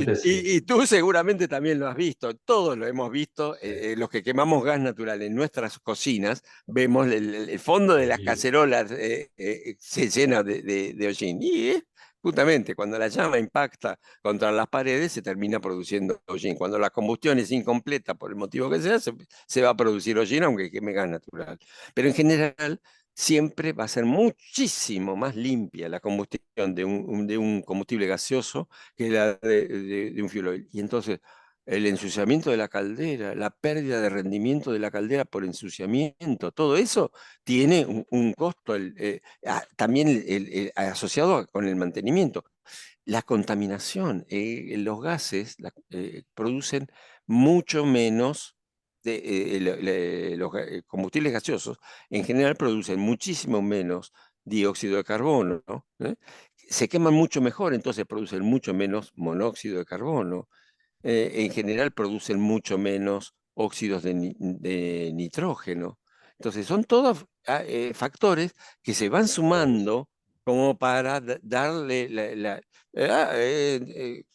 y- definitivamente sí. y tú seguramente también lo has visto, todos lo hemos visto, los que quemamos gas natural en nuestras cocinas, vemos el fondo de las Horrible. cacerolas se llena de hollín. Y justamente cuando la llama impacta contra las paredes se termina produciendo hollín. Cuando la combustión es incompleta por el motivo que sea, se va a producir hollín aunque queme gas natural. Pero en general siempre va a ser muchísimo más limpia la combustión de un combustible gaseoso que la de un fuel oil. Y entonces el ensuciamiento de la caldera, la pérdida de rendimiento de la caldera por ensuciamiento, todo eso tiene un costo también asociado con el mantenimiento. La contaminación, los gases producen mucho menos los combustibles gaseosos, en general producen muchísimo menos dióxido de carbono, ¿no? Se queman mucho mejor, entonces producen mucho menos monóxido de carbono. En general producen mucho menos óxidos de nitrógeno. Entonces son todos factores que se van sumando como para darle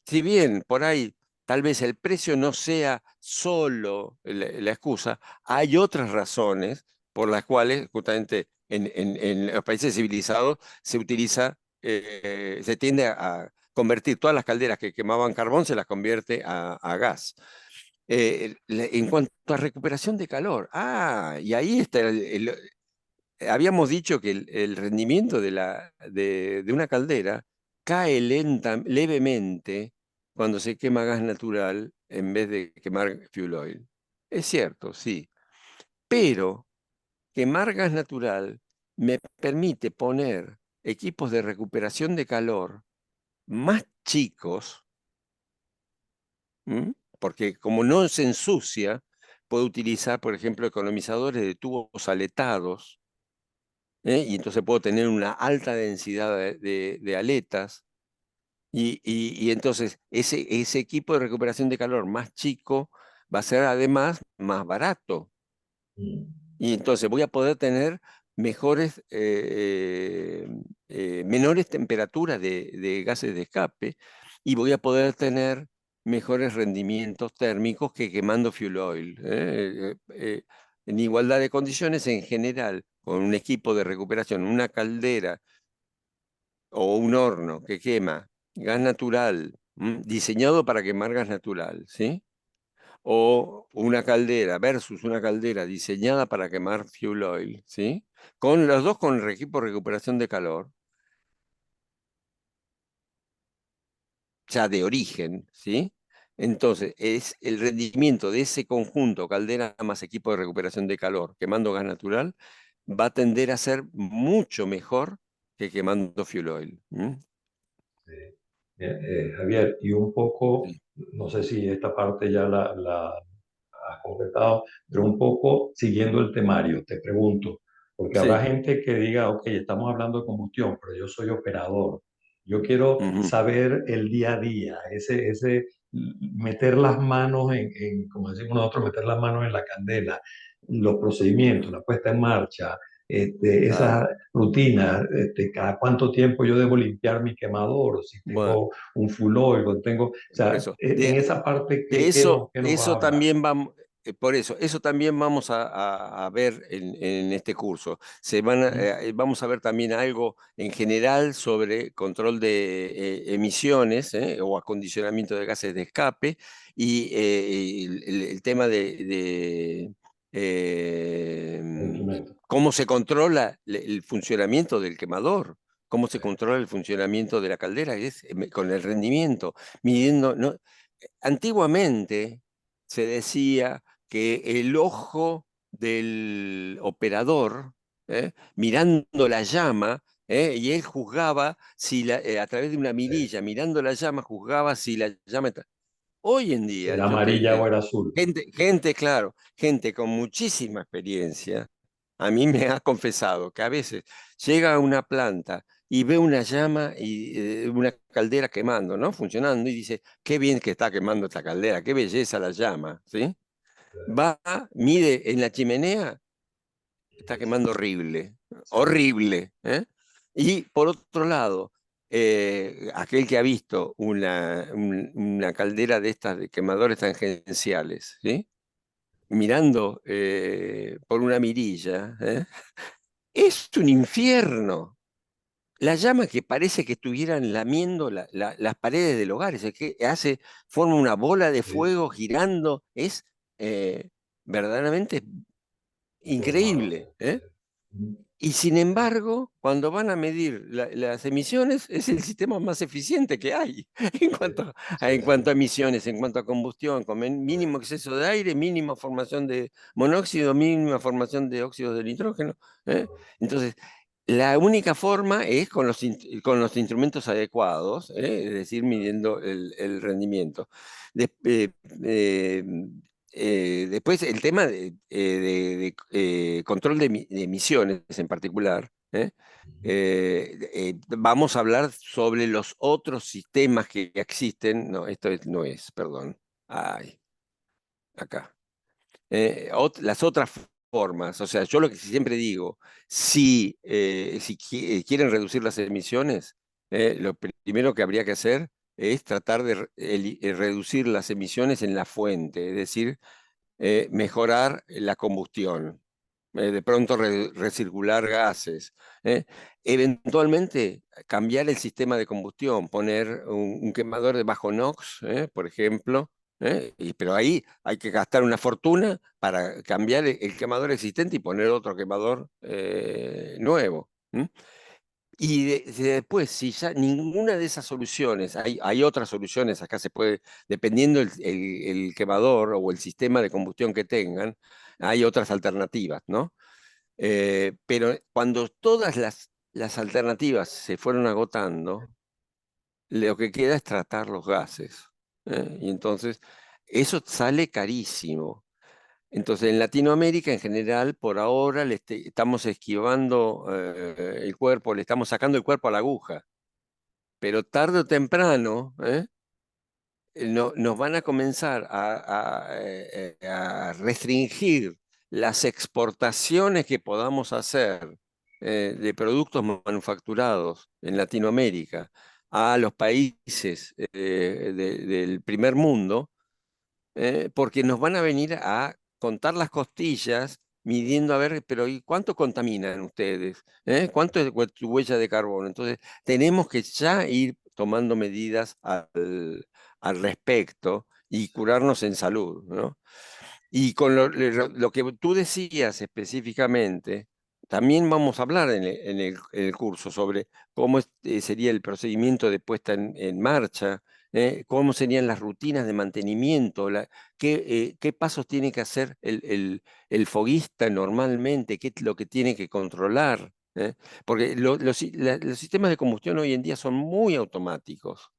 si bien por ahí tal vez el precio no sea solo la excusa, hay otras razones por las cuales justamente en los países civilizados se utiliza, se tiende a convertir todas las calderas que quemaban carbón, se las convierte a gas. En cuanto a recuperación de calor, y ahí está habíamos dicho que el rendimiento de una caldera cae levemente cuando se quema gas natural en vez de quemar fuel oil. Es cierto, sí, pero quemar gas natural me permite poner equipos de recuperación de calor más chicos, ¿m? Porque como no se ensucia, puedo utilizar, por ejemplo, economizadores de tubos aletados, ¿eh? Y entonces puedo tener una alta densidad de aletas. Y entonces ese equipo de recuperación de calor más chico va a ser además más barato. Mm, Y entonces voy a poder tener mejores, menores temperaturas de gases de escape y voy a poder tener mejores rendimientos térmicos que quemando fuel oil. En igualdad de condiciones en general, con un equipo de recuperación, una caldera o un horno que quema gas natural, diseñado para quemar gas natural, ¿sí? O una caldera versus una caldera diseñada para quemar fuel oil, ¿sí? Con los dos con equipo de recuperación de calor, ya de origen, ¿sí? Entonces, es el rendimiento de ese conjunto, caldera más equipo de recuperación de calor, quemando gas natural, va a tender a ser mucho mejor que quemando fuel oil. sí. Bien, Javier, y un poco, Sí. no sé si esta parte ya la has completado, pero un poco siguiendo el temario, te pregunto, porque habrá Sí. gente que diga, ok, estamos hablando de combustión, pero yo soy operador. Yo quiero Ujú. saber el día a día, ese meter las manos como decimos nosotros, meter las manos en la candela, los procedimientos, la puesta en marcha, Claro. esas rutinas, cada cuánto tiempo yo debo limpiar mi quemador, si Bueno, tengo un full oil, o por sea, eso. en esa parte, De qué nos va a eso hablar? también vamos, por eso también vamos a ver en este curso. ¿Mm? Vamos a ver también algo en general sobre control de emisiones, o acondicionamiento de gases de escape y el tema de, El eh, instrumento. cómo se controla el funcionamiento del quemador, cómo se Sí, controla el funcionamiento de la caldera, con el rendimiento, midiendo, ¿no? Antiguamente se decía que el ojo del operador, mirando la llama, y él juzgaba si a través de una sí. mirilla, mirando la llama, juzgaba si la llama. Hoy en día, Era amarilla o era azul. claro, gente con muchísima experiencia, a mí me ha confesado que a veces llega a una planta y ve una llama y una caldera quemando, ¿no? Funcionando y dice, qué bien que está quemando esta caldera, qué belleza la llama, ¿sí? Va, mide en la chimenea, está quemando horrible, Sí, horrible, ¿eh? Y por otro lado, aquel que ha visto una caldera de estas de quemadores tangenciales, ¿sí? Mirando por una mirilla, es un infierno. La llama que parece que estuvieran lamiendo las paredes del hogar, es que forma una bola de sí, fuego girando, es eh, verdaderamente deformado. increíble, Sí. ¿eh? Mm, Y sin embargo, cuando van a medir las emisiones, es el sistema más eficiente que hay sí, en sí, cuanto a sí, emisiones, en cuanto a combustión, con mínimo correcto. exceso de aire, mínima formación de monóxido, mínima formación de óxidos de nitrógeno. ¿Eh? Correcto. Entonces, la única forma es con los instrumentos adecuados, es decir, midiendo el rendimiento. De- eh, eh, Después, el tema de control de emisiones en particular, Ujú. vamos a hablar sobre los otros sistemas que existen. No, no es, perdón. Ay, acá. Las otras formas, o sea, yo lo que siempre digo, si quieren reducir las emisiones, lo primero que habría que hacer es tratar de reducir las emisiones en la fuente, es decir, mejorar la combustión, de pronto recircular gases, ¿eh? Eventualmente cambiar el sistema de combustión, poner un quemador de bajo NOx, por ejemplo, pero ahí hay que gastar una fortuna para cambiar el quemador existente y poner otro quemador nuevo. ¿M? Y después, si ya ninguna de esas soluciones, hay otras soluciones, acá se puede, dependiendo el quemador o el sistema de combustión que tengan, hay otras alternativas, ¿no? Pero cuando todas las alternativas se fueron agotando, lo que queda es tratar los gases. Y entonces, eso sale carísimo. Entonces, en Latinoamérica en general, por ahora estamos esquivando el cuerpo, le estamos sacando el cuerpo a la aguja, pero tarde o temprano nos van a comenzar a restringir las exportaciones que podamos hacer de productos manufacturados en Latinoamérica a los países del primer mundo, porque nos van a venir a contar las costillas midiendo a ver, pero ¿y cuánto contaminan ustedes? ¿Cuánto es tu huella de carbono? Entonces, tenemos que ya ir tomando medidas al respecto y curarnos en salud, ¿no? Y con lo que tú decías específicamente, también vamos a hablar en el curso sobre cómo sería el procedimiento de puesta en marcha, cómo serían las rutinas de mantenimiento, qué pasos tiene que hacer el foguista normalmente, qué es lo que tiene que controlar. Porque los sistemas de combustión hoy en día son muy automáticos,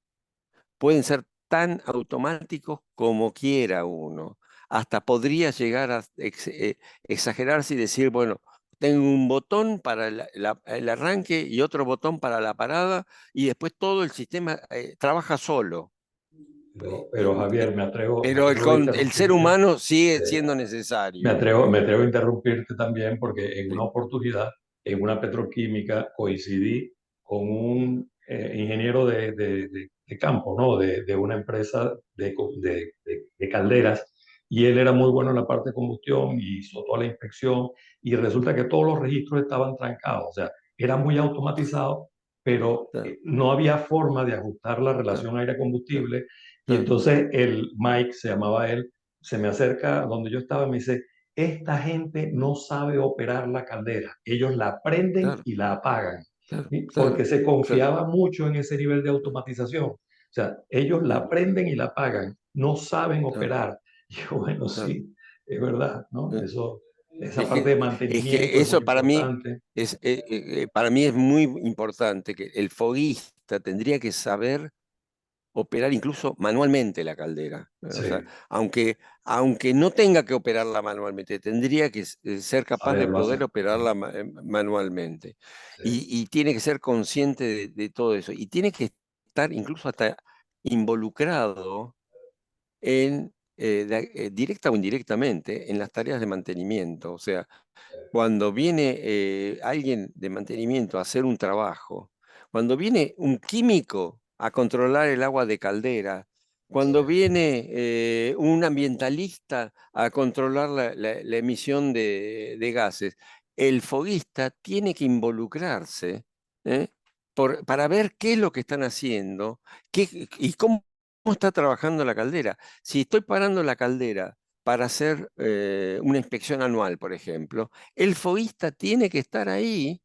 pueden ser tan automáticos como quiera uno. Hasta podría llegar a exagerarse y decir, bueno, tengo un botón para el arranque y otro botón para la parada, y después todo el sistema trabaja solo. Pero Javier, me Pero atrevo a el ser interrumpirte. humano sigue eh, siendo necesario. Me atrevo a interrumpirte también porque en una Sí, oportunidad, en una petroquímica, coincidí con un ingeniero de campo, ¿no? De una empresa de calderas, y él era muy bueno en la parte de combustión y hizo toda la inspección, y resulta que todos los registros estaban trancados, o sea, era muy automatizado, pero claro, no había forma de ajustar la claro, relación claro, aire-combustible, y claro, entonces el Mike, se llamaba él, se me acerca donde yo estaba y me dice, esta gente no sabe operar la caldera. Ellos la prenden claro, y la apagan, claro, ¿sí? Porque claro, se claro, confiaba mucho en ese nivel de automatización. O sea, ellos la claro, prenden y la apagan, no saben claro, operar. Y yo, bueno, claro. sí, es verdad, ¿no? Eh, Eso, esa Es parte de es mantenimiento que es muy eso importante. para mí es muy importante que el foguista tendría que saber operar incluso manualmente la caldera. O sea, Sí, aunque no tenga que operarla manualmente, tendría que ser capaz de saberlo poder hacer. operarla manualmente. Sí, Y tiene que ser consciente de todo eso. Y tiene que estar incluso hasta involucrado directa o indirectamente, en las tareas de mantenimiento. O sea, cuando viene alguien de mantenimiento a hacer un trabajo, cuando viene un químico a controlar el agua de caldera, sí, cuando viene un ambientalista a controlar la emisión de gases, el foguista tiene que involucrarse, ¿eh? Para ver qué es lo que están haciendo y cómo está trabajando la caldera. Si estoy parando la caldera para hacer una inspección anual, por ejemplo, el foguista tiene que estar ahí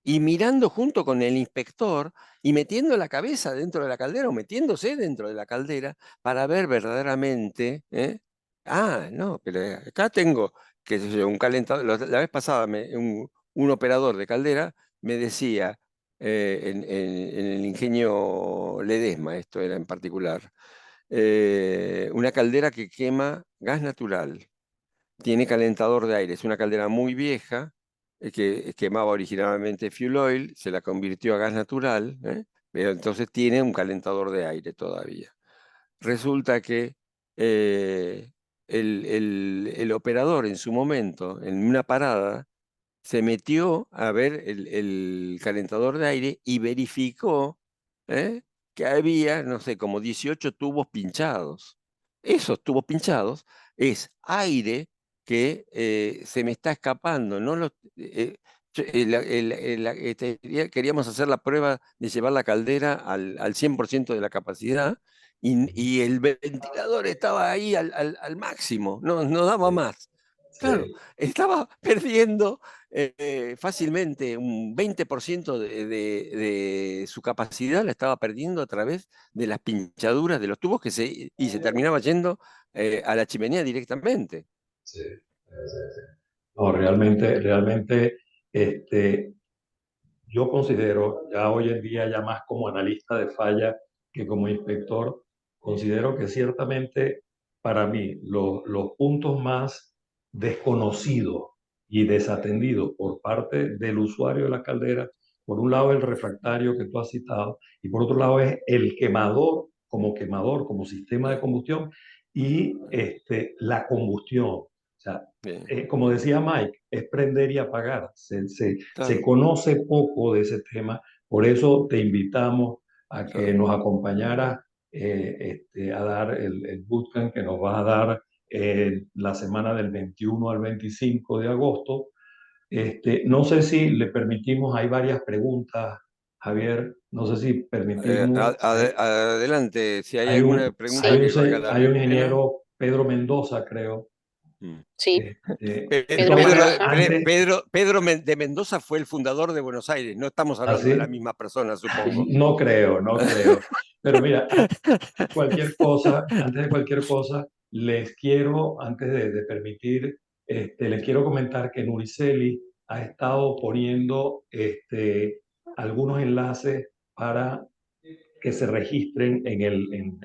y mirando junto con el inspector y metiendo la cabeza dentro de la caldera o metiéndose dentro de la caldera para ver verdaderamente, no, pero acá tengo, qué sé yo, un calentador. La vez pasada un operador de caldera me decía, en el ingenio Ledesma, esto era en particular, una caldera que quema gas natural, tiene calentador de aire, es una caldera muy vieja, que quemaba originalmente fuel oil, se la convirtió a gas natural, pero entonces tiene un calentador de aire todavía. Resulta que eh, el operador en su momento, en una parada, se metió a ver el calentador de aire y verificó ¿eh? que había, no sé, como 18 tubos pinchados. Esos tubos pinchados es aire que se me está escapando. No los, queríamos hacer la prueba de llevar la caldera al 100% de la capacidad, y el ventilador estaba ahí al máximo, no daba sí, más. Claro, sí, estaba perdiendo fácilmente un 20% de su capacidad, la estaba perdiendo a través de las pinchaduras de los tubos y se terminaba yendo a la chimenea directamente. sí, sí, sí. No, realmente, este, yo considero, ya hoy en día, ya más como analista de falla que como inspector, considero que ciertamente para mí los puntos más desconocidos y desatendidos por parte del usuario de la caldera, por un lado el refractario que tú has citado y por otro lado es el quemador, como sistema de Sí, combustión y la combustión. O sea, bien, como decía Mike, es prender y apagar. Se claro, conoce poco de ese tema, por eso te invitamos a que claro. nos acompañaras a dar el bootcamp que nos va a dar la semana del 21 al 25 de agosto. No sé si le permitimos, hay varias preguntas, Javier, no sé si permitimos, Adelante, si hay alguna pregunta Sí, que valga hay la un pena. ingeniero, Pedro Mendoza, creo. Mm. sí, Pedro Tómala Mendoza. antes, De Mendoza fue el fundador de Buenos Aires. No estamos hablando de la así. misma persona, supongo. No creo, no creo. Pero mira, antes de cualquier cosa, antes de permitir, les quiero comentar que Nuriceli ha estado poniendo algunos enlaces para que se registren en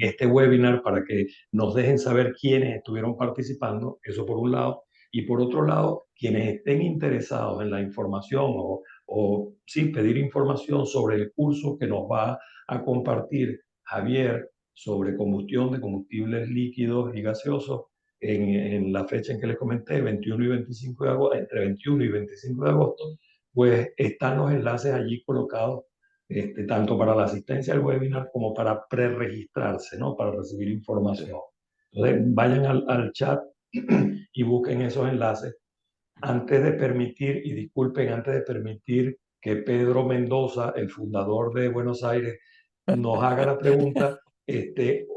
este webinar para que nos dejen saber quiénes estuvieron participando, eso por un lado, y por otro lado, quienes estén interesados en la información o sí, pedir información sobre el curso que nos va a compartir Javier sobre combustión de combustibles líquidos y gaseosos en la fecha en que les comenté, 21 y 25 de agosto, entre 21 y 25 de agosto, pues están los enlaces allí colocados tanto para la asistencia al webinar como para preregistrarse, ¿no? Para recibir Sí. información. Entonces, vayan al chat y busquen esos enlaces antes de permitir, y disculpen, antes de permitir que Pedro Mendoza, el fundador de Buenos Aires, nos haga la pregunta.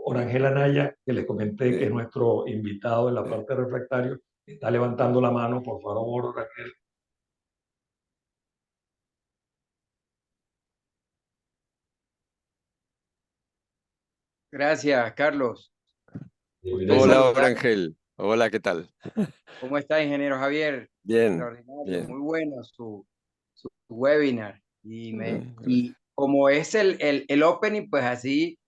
Orangel Anaya, que les comenté que es Sí, nuestro invitado en la sí. parte de refractario, está levantando la mano, por favor, Orangel. Gracias, Carlos. Gusto en Hola, Bienvenido. saludar. Orangel. Hola, ¿qué tal? ¿Cómo está, ingeniero Javier? Bien, Extraordinario, bien. muy bueno su webinar. Gracias. Y como es el opening, pues así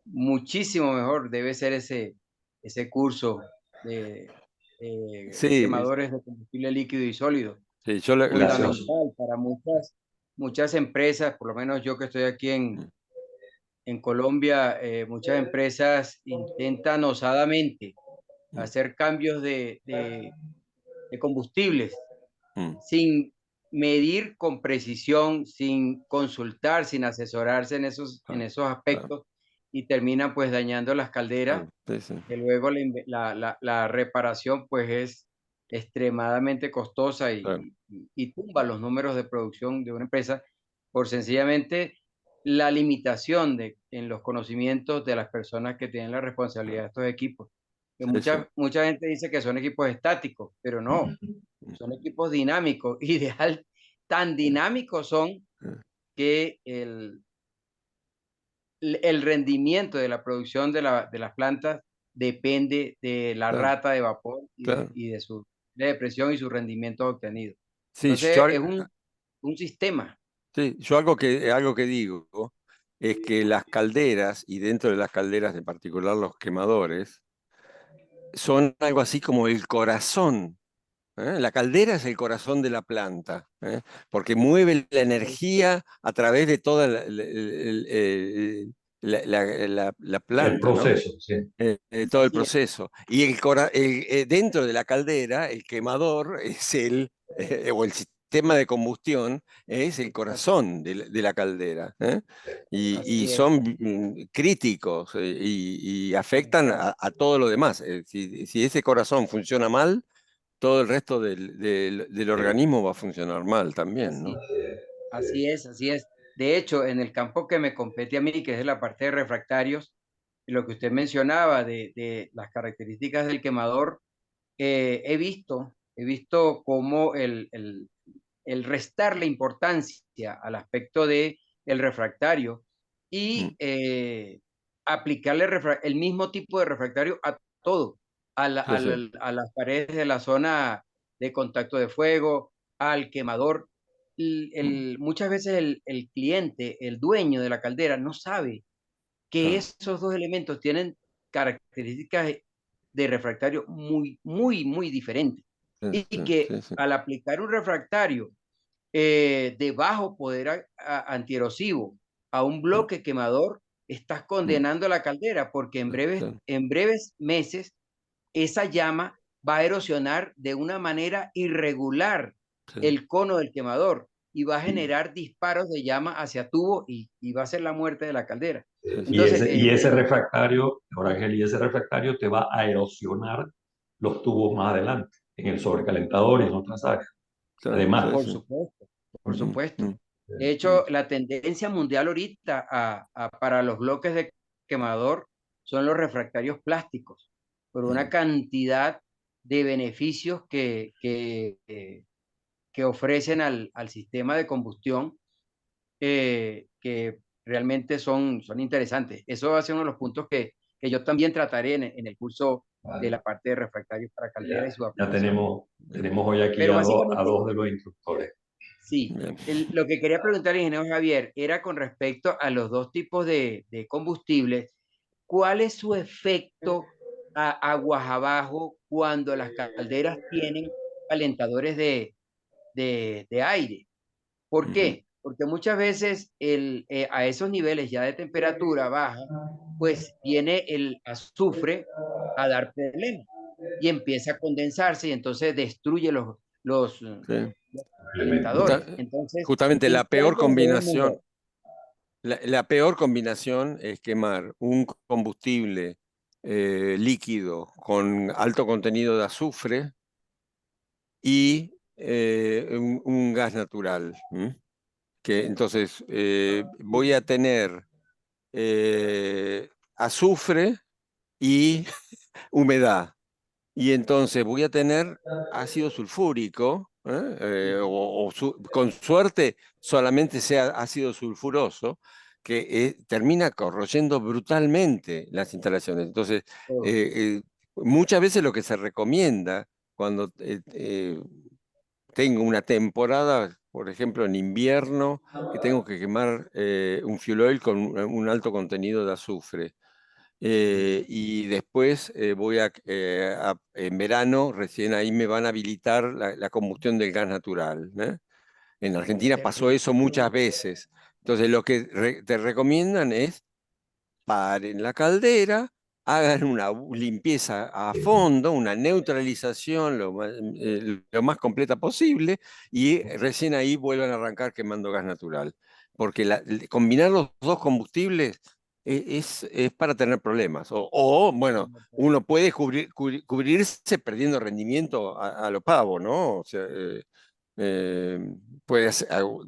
muchísimo mejor debe ser ese curso de, de Sí, quemadores de combustible líquido y sólido. sí, yo Gracias. Fundamental para muchas empresas, por lo menos yo que estoy aquí en Colombia, muchas empresas intentan osadamente hacer cambios de combustibles mm, sin medir con precisión, sin consultar, sin asesorarse en claro, esos claro, aspectos y terminan pues dañando las calderas, claro, sí, sí, que luego la reparación pues es extremadamente costosa claro, y tumba los números de producción de una empresa por sencillamente la limitación en los conocimientos de las personas que tienen la responsabilidad de estos equipos. Que sí, sí. mucha gente dice que son equipos estáticos, pero no, Mm, son equipos dinámicos y tan dinámicos son mm, que el rendimiento de la producción de las plantas depende de la claro, rata de vapor claro. y de su de presión y su rendimiento obtenido. Sí, Entonces, es un sistema. sí, yo algo que digo es que las calderas, y dentro de las calderas en particular los quemadores, son algo así como el corazón. ¿Eh? La caldera es el corazón de la planta, ¿eh? Porque mueve la energía a través de toda la El planta, ¿no? proceso, sí. Todo el Así es, proceso. Y dentro de la caldera, el quemador es o el sistema de combustión es el corazón de la caldera, ¿eh? Y así es. son críticos y afectan a todo lo demás. Si ese corazón funciona mal, todo el resto del Sí. organismo va a funcionar mal también, ¿no? Así, Así es. así es, así es. De hecho, en el campo que me compete a mí, que es la parte de refractarios, lo que usted mencionaba de las características del quemador, he visto cómo el restarle importancia al aspecto del refractario y aplicarle el mismo tipo de refractario a todo, a las paredes de la zona de contacto de fuego, al quemador. Muchas veces el cliente, el dueño de la caldera, no sabe que esos dos elementos tienen características de refractario muy diferentes. Y que al aplicar un refractario de bajo poder antierosivo a un bloque quemador, estás condenando la caldera, porque en breves meses esa llama va a erosionar de una manera irregular el cono del quemador y va a generar disparos de llama hacia tubo y va a ser la muerte de la caldera. Entonces, y ese refractario, Ángel, y ese refractario te va a erosionar los tubos más adelante, en el sobrecalentador y en otras áreas. Además. Por supuesto. De hecho, la tendencia mundial ahorita para los bloques de quemador son los refractarios plásticos, por una cantidad de beneficios que ofrecen al sistema de combustión, que realmente son interesantes. Eso va a ser uno de los puntos que yo también trataré en el curso de la parte de refractarios para caldera y su aplicación. Ya tenemos hoy aquí a dos de los instructores. Sí, lo que quería preguntar, ingeniero Javier, era con respecto a los dos tipos de combustibles. ¿Cuál es su efecto aguas abajo cuando las calderas tienen calentadores de aire? ¿Por qué? Porque muchas veces a esos niveles ya de temperatura baja, pues viene el azufre a dar problemas y empieza a condensarse y entonces destruye los calentadores. Entonces, justamente la peor ¿ustedes dónde ven combinación, mejor? la peor combinación es quemar un combustible líquido con alto contenido de azufre y un gas natural. Que entonces voy a tener azufre y humedad. Y entonces voy a tener ácido sulfúrico, con suerte solamente sea ácido sulfuroso, que termina corroyendo brutalmente las instalaciones. Entonces, muchas veces lo que se recomienda cuando tengo una temporada, por ejemplo, en invierno, que tengo que quemar un fuel oil con un alto contenido de azufre. Y después en verano, recién ahí me van a habilitar la combustión del gas natural. En Argentina pasó eso muchas veces. Entonces, lo que te recomiendan es paren la caldera, hagan una limpieza a fondo, una neutralización lo más completa posible y recién ahí vuelvan a arrancar quemando gas natural. Porque combinar los dos combustibles es para tener problemas. Bueno, uno puede cubrirse perdiendo rendimiento a lo pavo, ¿no? O sea, puede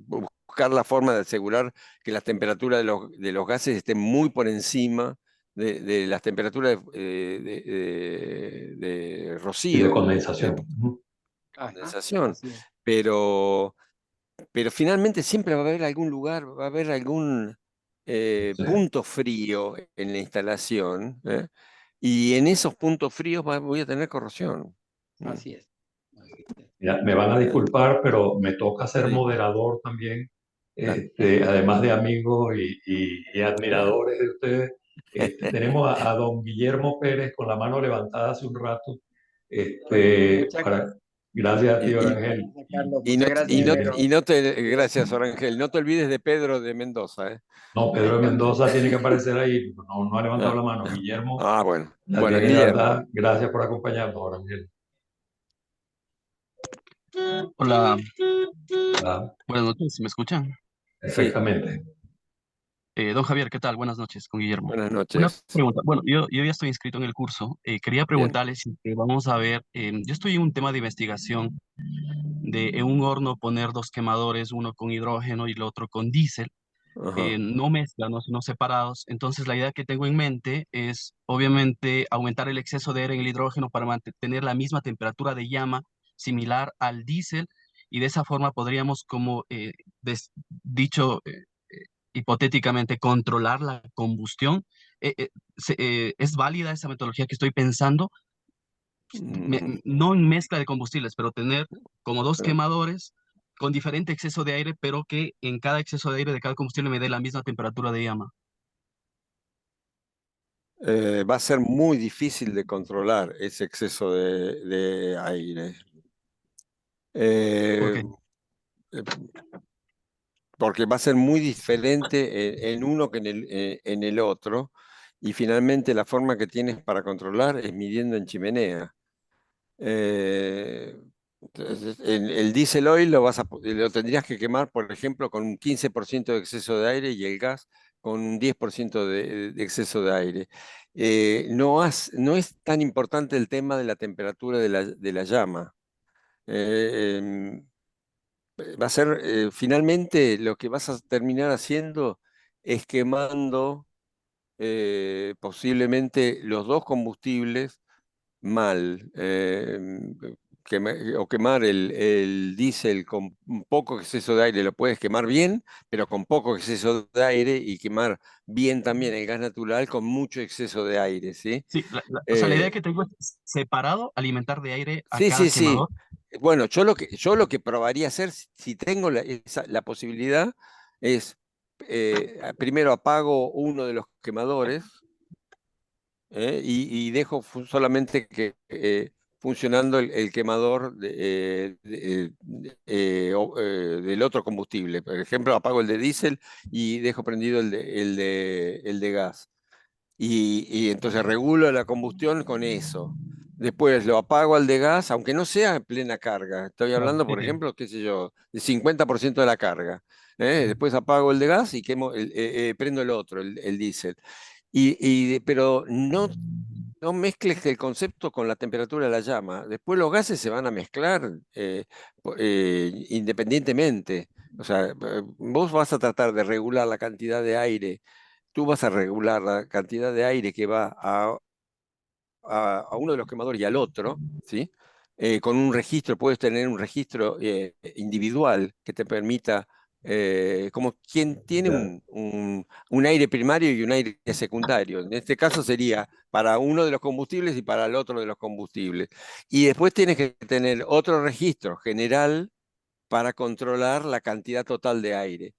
buscar la forma de asegurar que las temperaturas de los gases estén muy por encima de las temperaturas de rocío. Y de condensación. Condensación. Pero finalmente siempre va a haber algún lugar, va a haber algún punto frío en la instalación, y en esos puntos fríos voy a tener corrosión. Así es. Mira, me van a disculpar, pero me toca ser moderador también, además de amigos y admiradores de ustedes. Tenemos a don Guillermo Pérez con la mano levantada hace un rato. Gracias a ti, Orangel. Gracias, Orangel. No te olvides de Pedro de Mendoza. No, Pedro de Mendoza tiene que aparecer ahí. No ha levantado la mano. Guillermo. Bueno. Bueno, Guillermo. Gracias por acompañarnos, Orangel. Hola. Buenas noches, ¿me escuchan? Perfectamente. Don Javier, ¿qué tal? Buenas noches, con Guillermo. Buenas noches. Una pregunta. Bueno, yo ya estoy inscrito en el curso. Quería preguntarle si vamos a ver, yo estoy en un tema de investigación de en un horno poner dos quemadores, uno con hidrógeno y el otro con diésel. Ajá. no mezclados, sino separados. Entonces, la idea que tengo en mente es, obviamente, aumentar el exceso de aire en el hidrógeno para mantener la misma temperatura de llama similar al diésel, y de esa forma podríamos, como dicho hipotéticamente, controlar la combustión. ¿Es válida esa metodología que estoy pensando? Mm, No en mezcla de combustibles, pero tener como dos eh, quemadores con diferente exceso de aire, pero que en cada exceso de aire de cada combustible me dé la misma temperatura de llama. Va a ser muy difícil de controlar ese exceso de aire. ¿Por Eh, qué? eh, Porque va a ser muy diferente en uno que en el otro, y finalmente la forma que tienes para controlar es midiendo en chimenea. Eh, entonces, el diésel oil lo tendrías que quemar, por ejemplo, con un 15% de exceso de aire, y el gas con un 10% de exceso de aire. No es tan importante el tema de la temperatura de la llama. Eh, em, Va a ser, finalmente, lo que vas a terminar haciendo es quemando posiblemente los dos combustibles mal. O quemar el diésel con un poco exceso de aire, lo puedes quemar bien, pero con poco exceso de aire, y quemar bien también el gas natural con mucho exceso de aire, ¿sí? Sí, o sea, la idea Eh, que tengo es separado alimentar de aire a Sí, cada sí, sí. quemador. Bueno, yo lo que probaría hacer, si tengo la posibilidad, es primero apago uno de los quemadores, y dejo solamente que funcionando el quemador del otro combustible. Por ejemplo, apago el de diésel y dejo prendido el de gas. Y entonces regulo la combustión con eso. Después lo apago al de gas, aunque no sea en plena carga. Estoy Claro, hablando, sí, por sí. ejemplo, qué sé yo, de 50% de la carga. Ujú, Después apago el de gas y prendo el otro, el diésel. Pero no mezcles el concepto con la temperatura de la llama. Después los gases se van a mezclar independientemente. O sea, vos vas a tratar de regular la cantidad de aire. Tú vas a regular la cantidad de aire que va a uno de los quemadores y al otro, ¿sí? Con un registro, puedes tener un registro individual que te permita, como quien tiene Ya. un aire primario y un aire secundario. En este caso sería para uno de los combustibles y para el otro de los combustibles. Y después tienes que tener otro registro general para controlar la cantidad total de aire.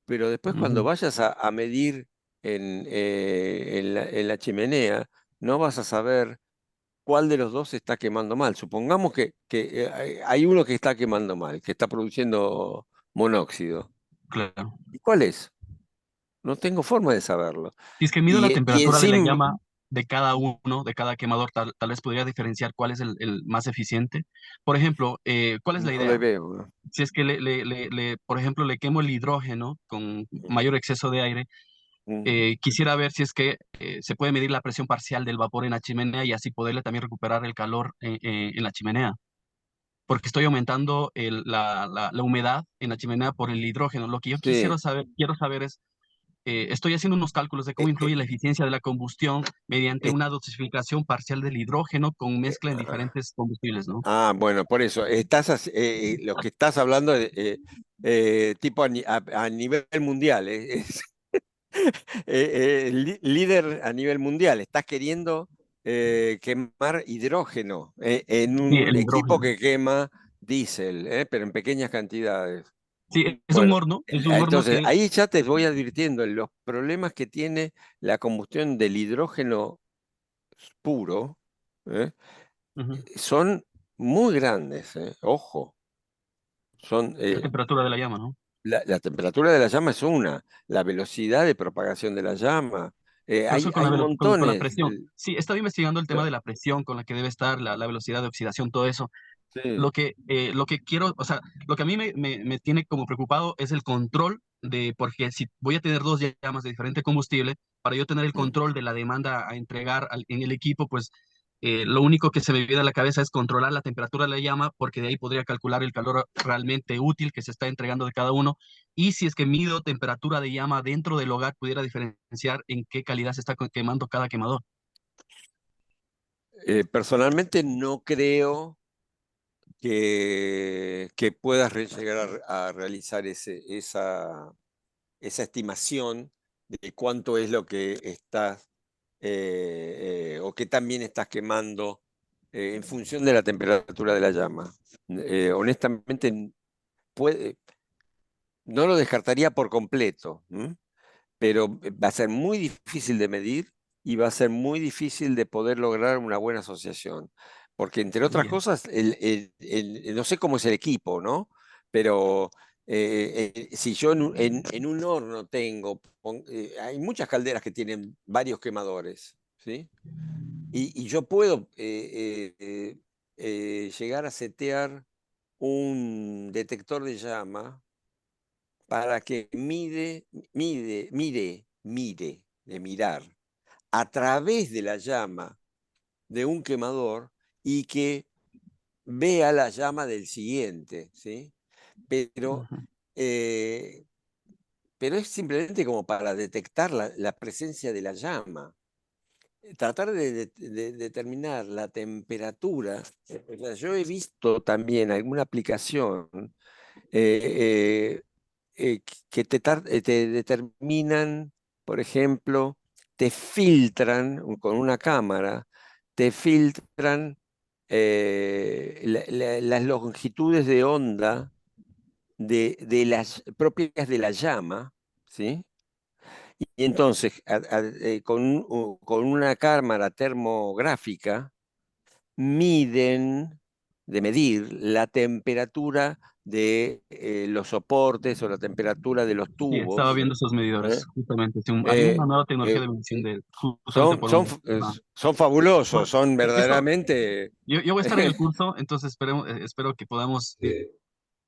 Pero después, cuando ujú. vayas a medir en la chimenea, no vas a saber cuál de los dos se está quemando mal. Supongamos que hay uno que está quemando mal, que está produciendo monóxido. Claro. ¿Y cuál es? No tengo forma de saberlo. Si es que mido la Y temperatura de la encima, llama de cada uno, de cada quemador, tal vez podría diferenciar cuál es el más eficiente. Por ejemplo, ¿cuál es la no le idea? veo, ¿no? Si es que, por ejemplo, le quemo el hidrógeno con mayor exceso de aire, Mm. quisiera ver si es que se puede medir la presión parcial del vapor en la chimenea y así poderle también recuperar el calor en la chimenea. Porque estoy aumentando la humedad en la chimenea por el hidrógeno. Lo que yo Sí. quiero saber es, estoy haciendo unos cálculos de cómo Eh, eh, influye la eficiencia de la combustión mediante eh, una dosificación parcial del hidrógeno con mezcla en ah, diferentes combustibles, ¿no? bueno, por eso, lo que estás hablando tipo a nivel mundial, líder a nivel mundial. Estás queriendo quemar hidrógeno en Sí, un el equipo hidrógeno. que quema diésel, pero en pequeñas cantidades. Sí, Bueno, es un horno entonces que... ahí ya te voy advirtiendo los problemas que tiene la combustión del hidrógeno puro. ¿eh? Ujú. Son muy grandes, ojo. Son, La temperatura de la llama, ¿no? la temperatura de la llama es una, la velocidad de propagación de la llama. Pero eso Hay con la montones. presión. Sí, he estado investigando el tema de Claro, la presión con la que debe estar, la velocidad de oxidación, todo eso. sí, Lo que quiero, o sea, lo que a mí me tiene como preocupado es el control de, porque si voy a tener dos llamas de diferente combustible, para yo tener el mm, control de la demanda a entregar en el equipo, pues Lo único que se me viene a la cabeza es controlar la temperatura de la llama, porque de ahí podría calcular el calor realmente útil que se está entregando de cada uno. Y si es que mido temperatura de llama dentro del hogar, pudiera diferenciar en qué calidad se está quemando cada quemador. Personalmente no creo que puedas llegar a realizar esa estimación de cuánto es lo que estás o qué también estás quemando en función de la temperatura de la llama. Honestamente, no lo descartaría por completo, pero va a ser muy difícil de medir y va a ser muy difícil de poder lograr una buena asociación. Porque entre otras Bien. cosas, no sé cómo es el equipo, ¿no? Pero si yo en un horno tengo, hay muchas calderas que tienen varios quemadores, ¿sí? Y yo puedo llegar a setear un detector de llama para que mire, de mirar, a través de la llama de un quemador y que vea la llama del siguiente, ¿sí? Pero, Ujú. pero es simplemente como para detectar la presencia de la llama. Tratar de determinar la temperatura. O sea, yo he visto también alguna aplicación eh, que te determinan, por ejemplo, te filtran con una cámara, te filtran las longitudes de onda de las propias de la llama, ¿sí? Y entonces, con una cámara termográfica, de medir la temperatura de los soportes o la temperatura de los Sí, estaba tubos. viendo esos medidores, ¿Eh? justamente. Sí, hay Eh, una nueva tecnología eh, de medición eh, justamente por son fabulosos, Bueno, son esto, verdaderamente... yo voy a estar en el curso, entonces espero que podamos Sí,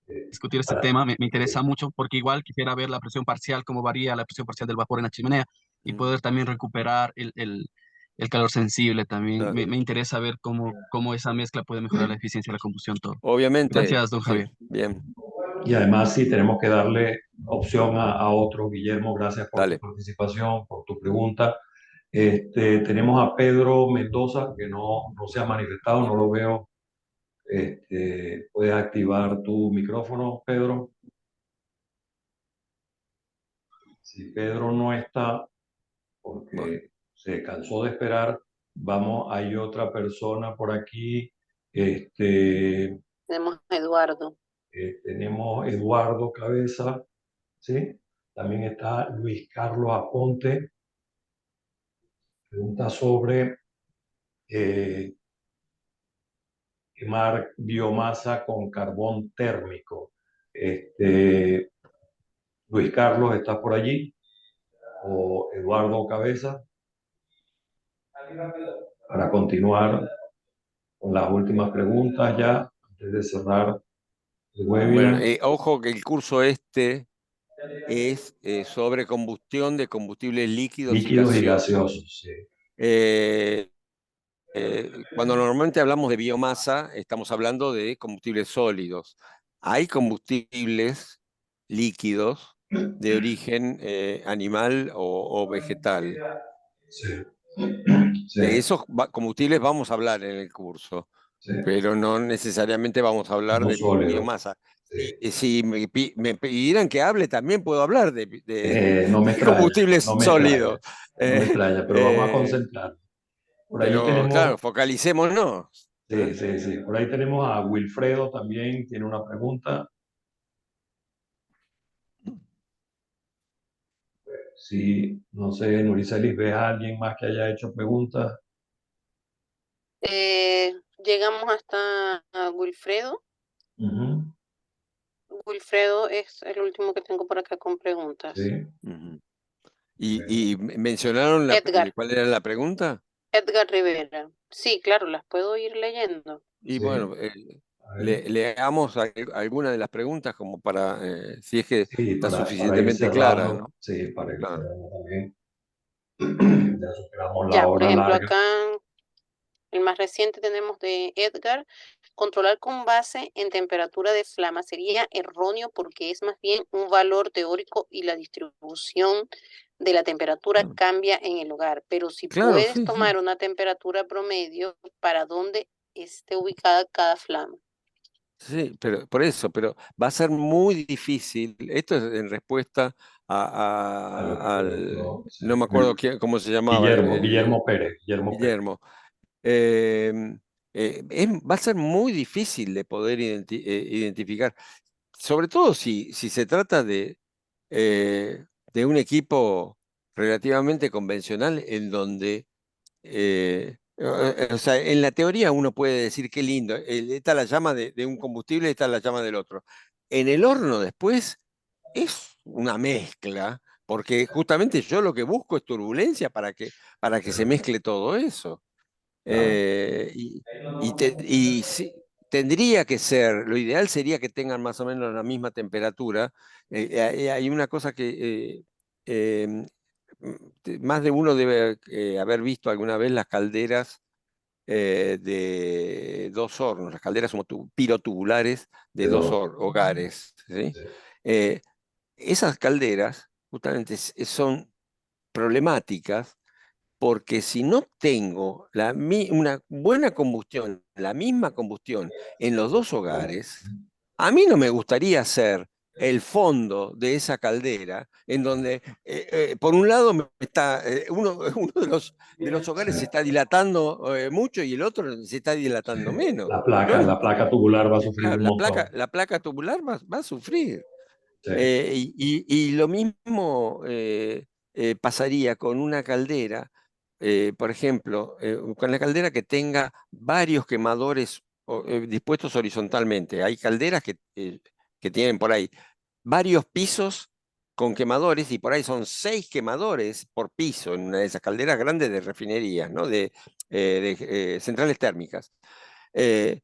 discutir este para- tema. Me interesa sí, mucho porque igual quisiera ver la presión parcial, cómo varía la presión parcial del vapor en la chimenea y Mm, poder también recuperar el calor sensible también. claro. Me interesa ver cómo esa mezcla puede mejorar la eficiencia de la combustión, todo. Obviamente, Gracias, don sí, Javier. bien, y además sí tenemos que darle opción a otros. Guillermo, gracias por tu dale. participación, por tu pregunta. Tenemos a Pedro Mendoza, que no se ha manifestado, no lo veo. Puedes activar tu micrófono, Pedro. Si Pedro no está, Bueno, porque se cansó de esperar, hay otra persona por aquí. Este, Tenemos a Eduardo. Tenemos Eduardo Cabeza, ¿sí? También está Luis Carlos Aponte, pregunta sobre quemar biomasa con carbón térmico. Luis Carlos, ¿estás por allí? O Eduardo Cabeza, para continuar con las últimas preguntas ya, antes de cerrar el bueno, webinar. ojo que el curso este es sobre combustión de combustibles líquidos y Líquidos y gaseosos. gaseosos, sí. Eh, Cuando normalmente hablamos de biomasa, estamos hablando de combustibles sólidos. Hay combustibles líquidos de origen animal o vegetal. Sí, De sí, esos combustibles vamos a hablar en el curso, sí. pero no necesariamente vamos a hablar No de sólido. biomasa. Sí. Si me pidieran que hable, también puedo hablar No me de extraña, combustibles no me extraña, sólidos. no me Eh, extraña, pero vamos a eh, concentrar. Por allí pero tenemos, claro, focalicémonos. sí, sí, sí, por ahí tenemos a Wilfredo también, tiene una pregunta. Sí, no sé, Nuricelis, ¿ves a alguien más que haya hecho preguntas? Llegamos hasta Wilfredo. Ujú, Wilfredo es el último que tengo por acá con preguntas. sí, Ujú. bueno, Y mencionaron Edgar, cuál era la pregunta. Edgar Rivera. Sí, claro, las puedo ir leyendo. Y sí, bueno, a ver, leamos alguna de las preguntas como para, si es que sí, está para ir suficientemente clara, cerrando, ¿no? sí, para ir Claro. cerrando también. Ya superamos la Ya, por hora ejemplo, larga. acá El más reciente tenemos de Edgar. Controlar con base en temperatura de flama sería erróneo porque es más bien un valor teórico y la distribución de la temperatura Claro, cambia en el hogar. Pero si claro, puedes sí, sí. tomar una temperatura promedio para donde esté ubicada cada flama. Sí, pero por eso, pero va a ser muy difícil. Esto es en respuesta A lo que preguntó, sí. no me acuerdo cómo se llamaba, Guillermo Pérez. Guillermo Pérez. Guillermo. Em, va a ser muy difícil de poder identificar, sobre todo si se trata de un equipo relativamente convencional en donde o sea, en la teoría uno puede decir qué lindo, está la llama de un combustible y está la llama del otro. En el horno después es una mezcla, porque justamente yo lo que busco es turbulencia para que se mezcle todo eso. Claro. Y, tendría que ser, lo ideal sería que tengan más o menos la misma temperatura. Hay una cosa que más de uno debe haber visto alguna vez las calderas de dos hornos, las calderas como pirotubulares de De dos dos. hogares, ¿sí? Sí. Eh, Esas calderas justamente son problemáticas porque si no tengo una buena combustión, la misma combustión en los dos hogares, a mí no me gustaría ser el fondo de esa caldera, en donde por un lado uno de los hogares se Sí. está dilatando mucho y el otro se está dilatando menos. No, La placa tubular va a sufrir un montón. la placa tubular va a sufrir. Sí. Y lo mismo pasaría con una caldera, por ejemplo, con la caldera que tenga varios quemadores dispuestos horizontalmente. Hay calderas que tienen por ahí varios pisos con quemadores y por ahí son 6 quemadores por piso en una de esas calderas grandes de refinerías, ¿no? De centrales térmicas. Eh,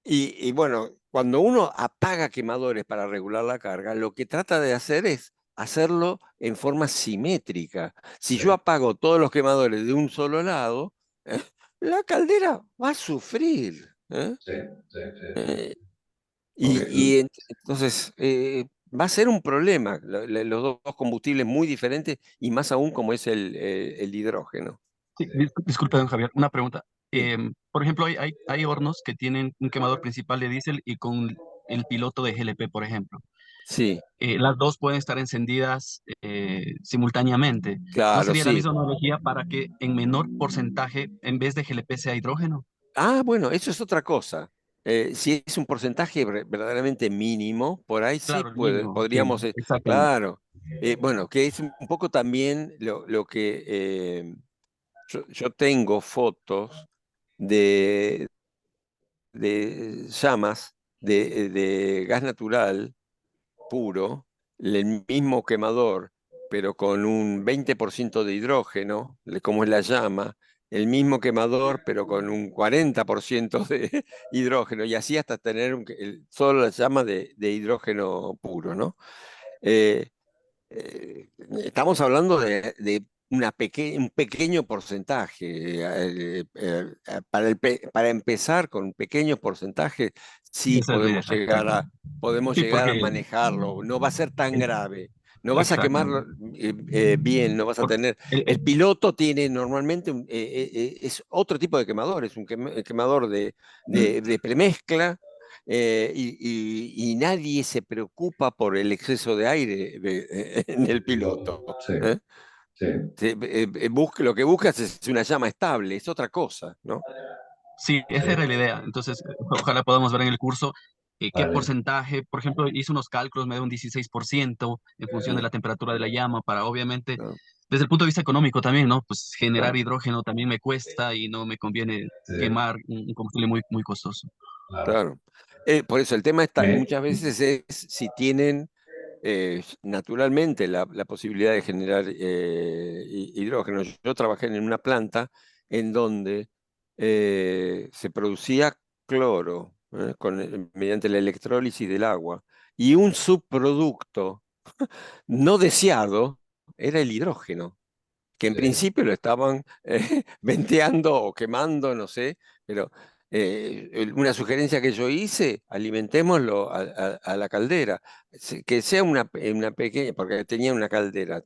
y bueno, cuando uno apaga quemadores para regular la carga, lo que trata de hacer es hacerlo en forma simétrica. Si Sí. yo apago todos los quemadores de un solo lado, la caldera va a sufrir. ¿Eh? Sí. Sí. Sí. Eh, Ok. entonces va a ser un problema, los dos combustibles muy diferentes y más aún como es el hidrógeno. Sí, disculpe, don Javier, una pregunta. Sí, Por ejemplo, hay hornos que tienen un quemador principal de diésel y con el piloto de GLP, por ejemplo. sí, Las dos pueden estar encendidas simultáneamente. ¿No claro, sería la sí. misma analogía para que en menor porcentaje, en vez de GLP, sea hidrógeno? Ah, bueno, eso es otra cosa. Si es un porcentaje verdaderamente mínimo, por ahí sí Claro, el mínimo, sí, podríamos, exactamente. claro. Bueno, que es un poco también lo que yo tengo fotos de, de llamas de gas natural puro, el mismo quemador, pero con un 20% de hidrógeno, como es la llama, el mismo quemador, pero con un 40% de hidrógeno, y así hasta tener solo la llama de hidrógeno puro, ¿no? Eh, Estamos hablando de un pequeño porcentaje. Para empezar con un pequeño porcentaje, sí Esa es la idea, exacto. podemos Sí, llegar a porque, manejarlo. No va a ser tan grave. No vas a exacto. quemarlo bien, no vas a Porque tener. El piloto tiene normalmente es otro tipo de quemador, es un quemador de premezcla y nadie se preocupa por el exceso de aire en el piloto. Sí. ¿Eh? Sí. Lo que buscas es una llama estable, es otra cosa, ¿no? sí, esa Sí. era la idea. Entonces, ojalá podamos ver en el curso qué Vale. porcentaje, por ejemplo, hice unos cálculos, me da un 16% en función de Mm, la temperatura de la llama, para obviamente, no, desde el punto de vista económico también, ¿no? Pues generar claro, hidrógeno también me cuesta y no me conviene Sí. quemar un combustible muy costoso. Claro. claro. Por eso el tema está, Me- muchas veces es si tienen naturalmente la posibilidad de generar hidrógeno. Yo trabajé en una planta en donde se producía cloro mediante la electrólisis del agua y un subproducto no deseado era el hidrógeno, que en Sí. principio lo estaban venteando o quemando, no sé, pero una sugerencia que yo hice, alimentémoslo a la caldera, que sea una pequeña, porque tenía una caldera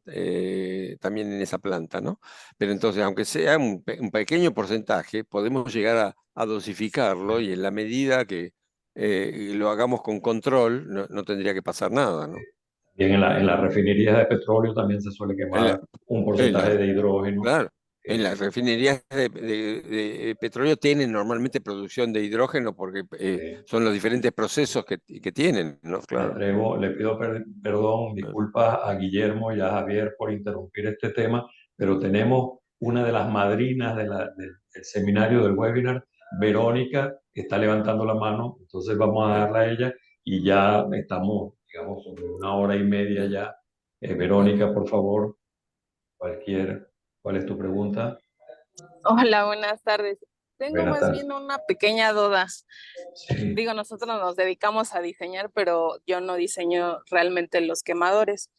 también en esa planta, ¿no? Pero entonces, aunque sea un pequeño porcentaje, podemos llegar a dosificarlo y en la medida que lo hagamos con control, no tendría que pasar nada, ¿no? Bien, en las refinerías de petróleo también se suele En la- quemar un en porcentaje la- de hidrógeno. claro, en las eh, refinerías de petróleo tienen normalmente producción de hidrógeno porque son los diferentes procesos que tienen, ¿no? Claro. le pido perdón, disculpas a Guillermo y a Javier por interrumpir este tema, pero tenemos una de las madrinas del seminario del webinar, Verónica, que está levantando la mano, entonces vamos a darla a ella y ya estamos, digamos, sobre 1 hora y media ya. Verónica, por favor, ¿cuál es tu pregunta? Hola, buenas tardes. Tengo Buenas más tardes. bien una pequeña duda. Sí. Digo, nosotros nos dedicamos a diseñar, pero yo no diseño realmente los quemadores.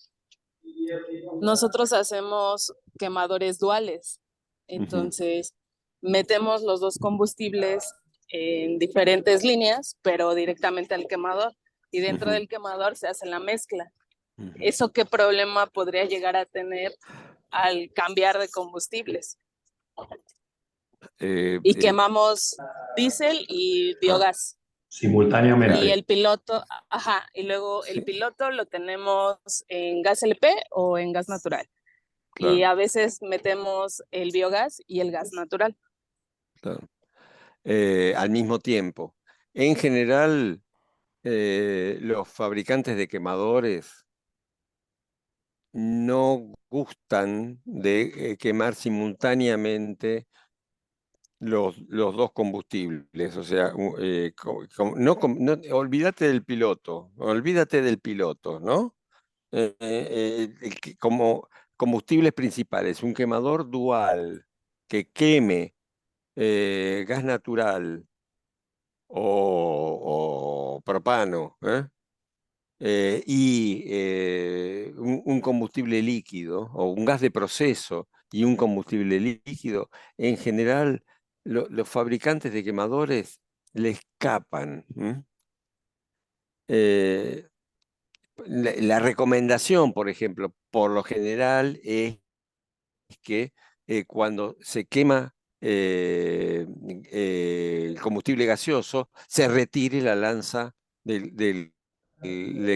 Nosotros hacemos quemadores duales. Entonces, metemos los dos combustibles en diferentes líneas, pero directamente al quemador. Y dentro del quemador se hace la mezcla. ¿Eso qué problema podría llegar a tener al cambiar de combustibles? Y quemamos diésel y biogás. Y Simultáneamente. el piloto, ajá, y luego el Sí. piloto lo tenemos en gas LP o en gas natural. Y Claro, a veces metemos el biogás y el gas natural. claro. Al mismo tiempo. En general, los fabricantes de quemadores no gustan de quemar simultáneamente los dos combustibles. O sea, olvídate del piloto, ¿no? Como combustibles principales, un quemador dual que queme gas natural o propano, y un combustible líquido o un gas de proceso y un combustible líquido, en general los fabricantes de quemadores le escapan. La recomendación, por ejemplo, por lo general es que cuando se quema el combustible gaseoso, se retire la lanza del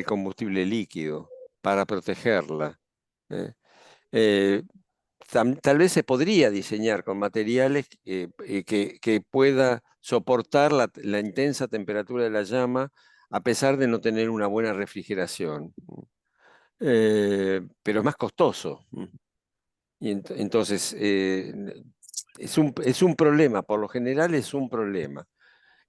combustible líquido para protegerla. ¿eh? Eh, Tal vez se podría diseñar con materiales que pueda soportar la intensa temperatura de la llama a pesar de no tener una buena refrigeración. Pero es más costoso. Y entonces, es un problema, por lo general es un problema.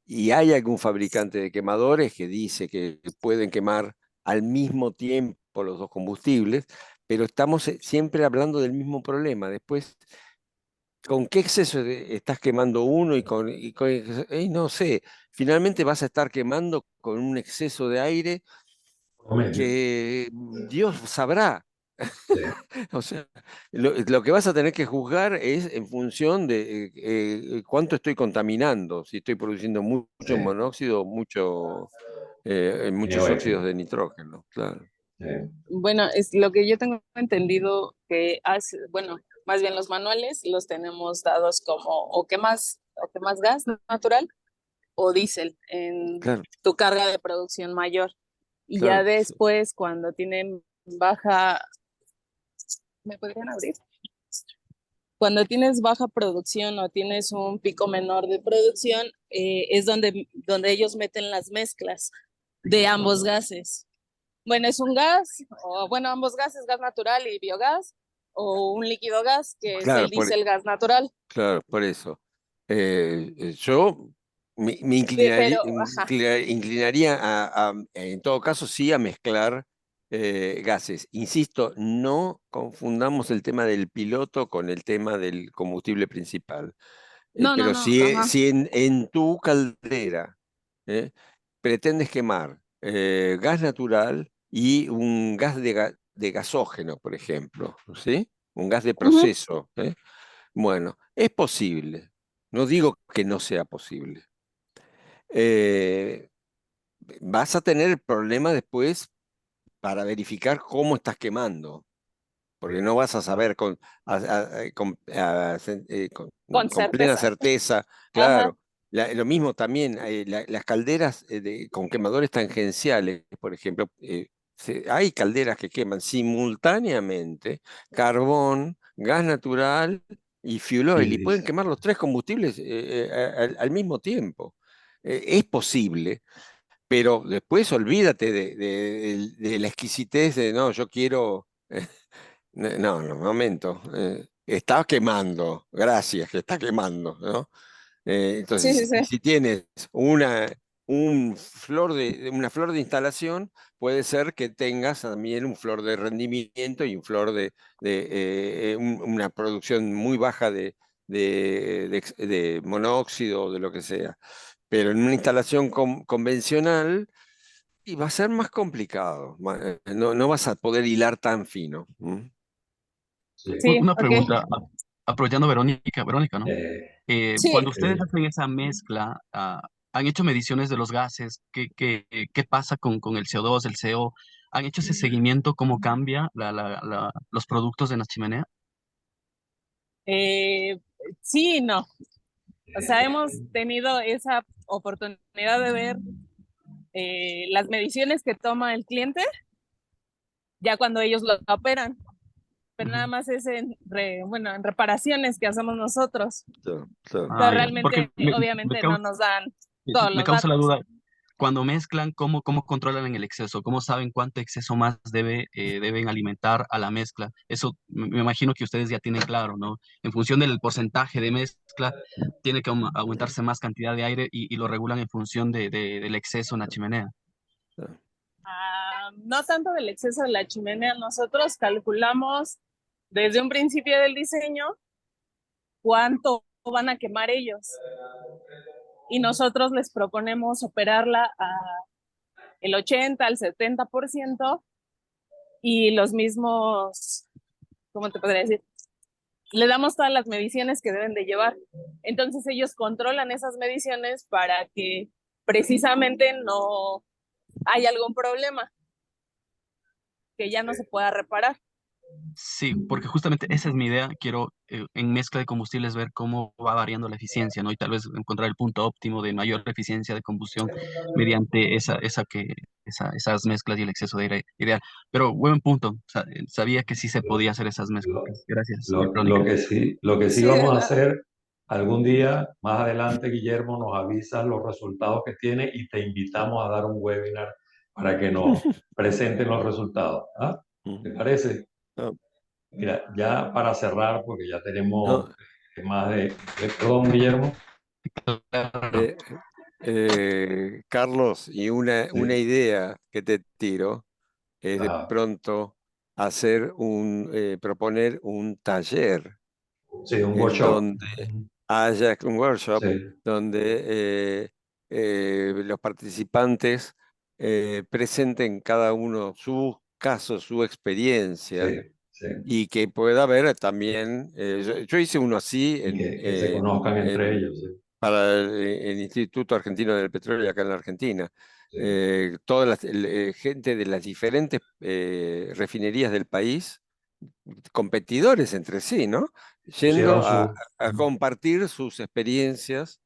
Y hay algún fabricante de quemadores que dice que pueden quemar al mismo tiempo los dos combustibles, pero estamos siempre hablando del mismo problema. Después, ¿con qué exceso estás quemando uno no sé, finalmente vas a estar quemando con un exceso de aire Promedio. que Dios sabrá. Sí. O sea, lo que vas a tener que juzgar es en función de cuánto estoy contaminando, si estoy produciendo mucho Sí. monóxido, muchos NOx. óxidos de nitrógeno, claro. Sí. Bueno, es lo que yo tengo entendido que hace, bueno, más bien los manuales los tenemos dados como o quemas gas natural o diésel en Claro, tu carga de producción mayor. Y ya claro. Sí. después, cuando tienen baja, ¿me podrían abrir? Cuando tienes baja producción o tienes un pico menor de producción, es donde ellos meten las mezclas de ambos gases. Bueno, es un gas, o bueno, ambos gases, gas natural y biogás, o un líquido gas, que es Claro, el diésel gas natural. claro, por eso. Yo me Pero, ajá, inclinaría en todo caso, sí, a mezclar gases. Insisto, no confundamos el tema del piloto con el tema del combustible principal. no, Pero ajá. si en tu caldera ¿eh? Pretendes quemar gas natural y un gas de gasógeno, por ejemplo, ¿sí? un gas de Ujú. proceso. Bueno, es posible. No digo que no sea posible. Eh, Vas a tener el problema después para verificar cómo estás quemando, porque no vas a saber Con con plena certeza. certeza, Ajá. claro. Lo mismo también, las calderas con quemadores tangenciales, por ejemplo, hay calderas que queman simultáneamente carbón, gas natural y fuel Sí, oil, y sí, pueden sí. quemar los tres combustibles al mismo tiempo. Es posible, pero después olvídate de la exquisitez de, no, yo quiero... No, no, un momento. Está quemando, gracias, que está quemando, ¿no? Sí, sí, Entonces, sí. si tienes una flor de instalación, puede ser que tengas también un flor de rendimiento y un flor una producción muy baja de monóxido o de lo que sea. Pero en una instalación convencional, y va a ser más complicado. No, no vas a poder hilar tan fino. Sí. Sí, Una ok. pregunta, aprovechando Verónica, ¿no? Sí. Cuando ustedes hacen esa mezcla, ¿han hecho mediciones de los gases? ¿Qué pasa con el CO2, el CO? ¿Han hecho ese seguimiento? ¿Cómo cambia los productos de la chimenea? Eh, sí y no. O sea, Eh, hemos tenido esa oportunidad de ver las mediciones que toma el cliente ya cuando ellos lo operan, pero nada Ujú. más es bueno, en reparaciones que hacemos nosotros. Claro, claro. O sea, Ya. Porque realmente, me obviamente, no causa, nos dan todos me los causa la datos. duda. Cuando mezclan, ¿cómo controlan el exceso? ¿Cómo saben cuánto exceso más deben alimentar a la mezcla? Eso me imagino que ustedes ya tienen claro, ¿no? En función del porcentaje de mezcla, tiene que aumentarse más cantidad de aire y lo regulan en función del exceso en la chimenea. Claro. No tanto del exceso de la chimenea, nosotros calculamos desde un principio del diseño cuánto van a quemar ellos y nosotros les proponemos operarla a el 80, al 70% y los mismos, ¿cómo te podría decir? Le damos todas las mediciones que deben de llevar. Entonces ellos controlan esas mediciones para que precisamente no haya algún problema que ya no se pueda reparar. Sí, porque justamente esa es mi idea. Quiero en mezcla de combustibles ver cómo va variando la eficiencia, ¿no? Y tal vez encontrar el punto óptimo de mayor eficiencia de combustión mediante esas mezclas y el exceso de aire ideal. Pero buen punto. Sabía que sí se podía hacer esas mezclas. Lo, Gracias, lo Verónica. que sí Sí, vamos a hacer algún día, más adelante, Guillermo, nos avisas los resultados que tiene y te invitamos a dar un webinar para que nos presenten los resultados. ¿Ah? ¿Te parece? No, Mira, ya para cerrar, porque ya tenemos no, más perdón, Guillermo. Claro. eh, Carlos, y una Sí, idea que te tiro es de ajá, pronto proponer un taller sí, un en workshop. donde haya un workshop Sí, donde los participantes presenten cada uno su caso, su experiencia, sí, sí. y que pueda haber también, yo hice uno así Y que se conozcan entre ellos. Sí, para el Instituto Argentino del Petróleo acá en la Argentina. sí. Toda la gente de las diferentes refinerías del país, competidores entre sí, ¿no? Pusieron Yendo su, a compartir sus experiencias,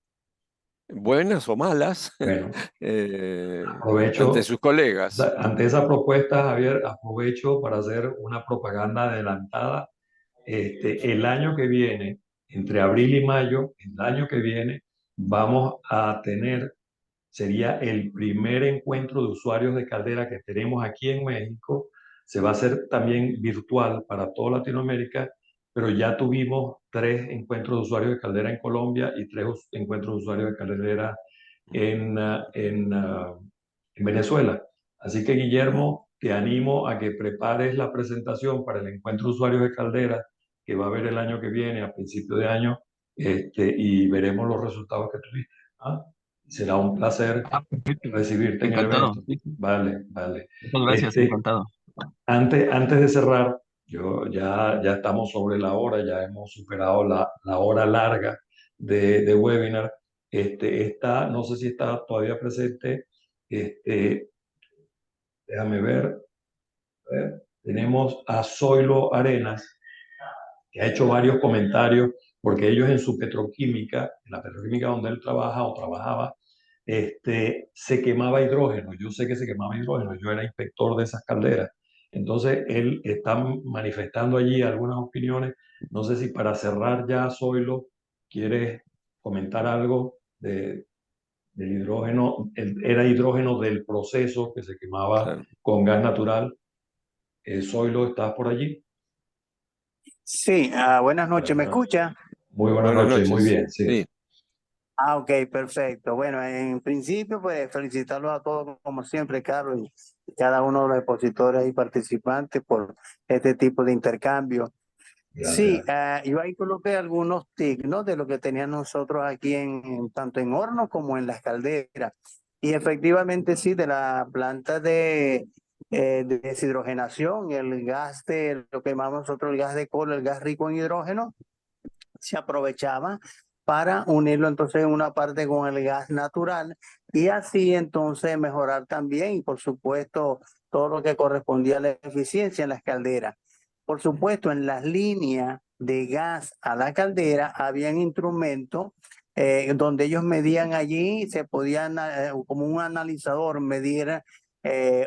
buenas o malas, bueno, ante aprovecho, sus colegas. ante esa propuesta, Javier, aprovecho para hacer una propaganda adelantada. El año que viene, entre abril y mayo, el año que viene, vamos a tener, sería el primer encuentro de usuarios de Caldera que tenemos aquí en México. Se va a hacer también virtual para toda Latinoamérica, pero ya tuvimos 3 encuentros de usuarios de Caldera en Colombia y 3 encuentros de usuarios de Caldera en Venezuela. Así que, Guillermo, te animo a que prepares la presentación para el encuentro de usuarios de Caldera que va a haber el año que viene, a principio de año, y veremos los resultados que tuviste. ¿Ah? Será un placer Perfecto. recibirte en el Encantado. evento. Sí, sí. Vale, vale. Muchas gracias, encantado. Antes de cerrar, Ya estamos sobre la hora, ya hemos superado la hora larga de webinar. No sé si está todavía presente. Déjame ver. A ver. Tenemos a Zoilo Arenas, que ha hecho varios comentarios, porque ellos en su petroquímica, en la petroquímica donde él trabaja o trabajaba, se quemaba hidrógeno. Yo sé que se quemaba hidrógeno, yo era inspector de esas calderas. Entonces, él está manifestando allí algunas opiniones. No sé si para cerrar ya, Zoilo, ¿quieres comentar algo del hidrógeno? Era hidrógeno del proceso que se quemaba Claro. con gas natural. Zoilo, ¿estás por allí? Sí, buenas noches, ¿me escucha? Muy buenas Buenas noches, muy noches. bien, sí. Sí. Ok, perfecto. Bueno, en principio, pues felicitarlos a todos, como siempre, Carlos, y cada uno de los expositores y participantes por este tipo de intercambio. Sí, Gracias. yo ahí coloqué algunos tips, ¿no? De lo que teníamos nosotros aquí tanto en horno como en las calderas. Y efectivamente, sí, de la planta de deshidrogenación, el gas de lo que llamamos nosotros el gas de cola, el gas rico en hidrógeno, se aprovechaba para unirlo entonces en una parte con el gas natural y así entonces mejorar también y por supuesto todo lo que correspondía a la eficiencia en las calderas. Por supuesto, en las líneas de gas a la caldera habían instrumentos donde ellos medían allí, se podían, como un analizador, medir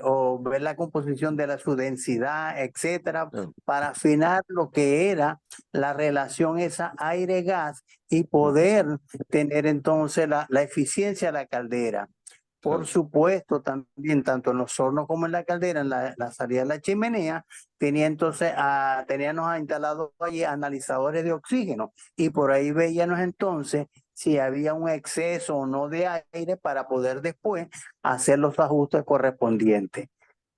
o ver la composición de su densidad, etcétera, Claro. para afinar lo que era la relación esa aire-gas y poder tener entonces la eficiencia de la caldera. Por Claro. supuesto, también tanto en los hornos como en la caldera, en la salida de la chimenea, teníamos instalados allí analizadores de oxígeno y por ahí veíamos entonces si había un exceso o no de aire para poder después hacer los ajustes correspondientes.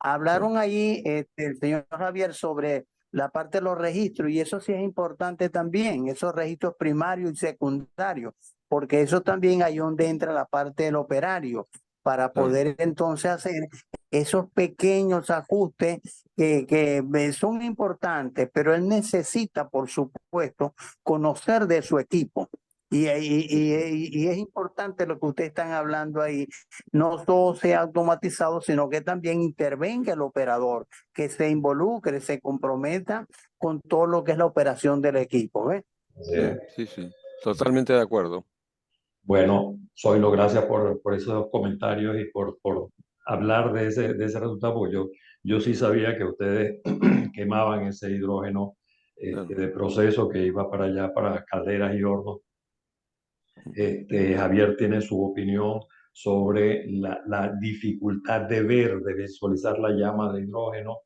Hablaron allí el señor Javier sobre la parte de los registros y eso sí es importante también, esos registros primarios y secundarios, porque eso también ahí donde entra la parte del operario para poder entonces hacer esos pequeños ajustes que son importantes, pero él necesita, por supuesto, conocer de su equipo. Y es importante lo que ustedes están hablando ahí. No todo sea automatizado, sino que también intervenga el operador, que se involucre, se comprometa con todo lo que es la operación del equipo. ¿Ves? Sí, sí. Totalmente de acuerdo. Bueno, Zoilo, gracias por esos comentarios y por hablar de ese resultado, porque yo sí sabía que ustedes quemaban ese hidrógeno de proceso que iba para allá, para calderas y hornos. Javier tiene su opinión sobre la dificultad de ver, de visualizar la llama de hidrógeno.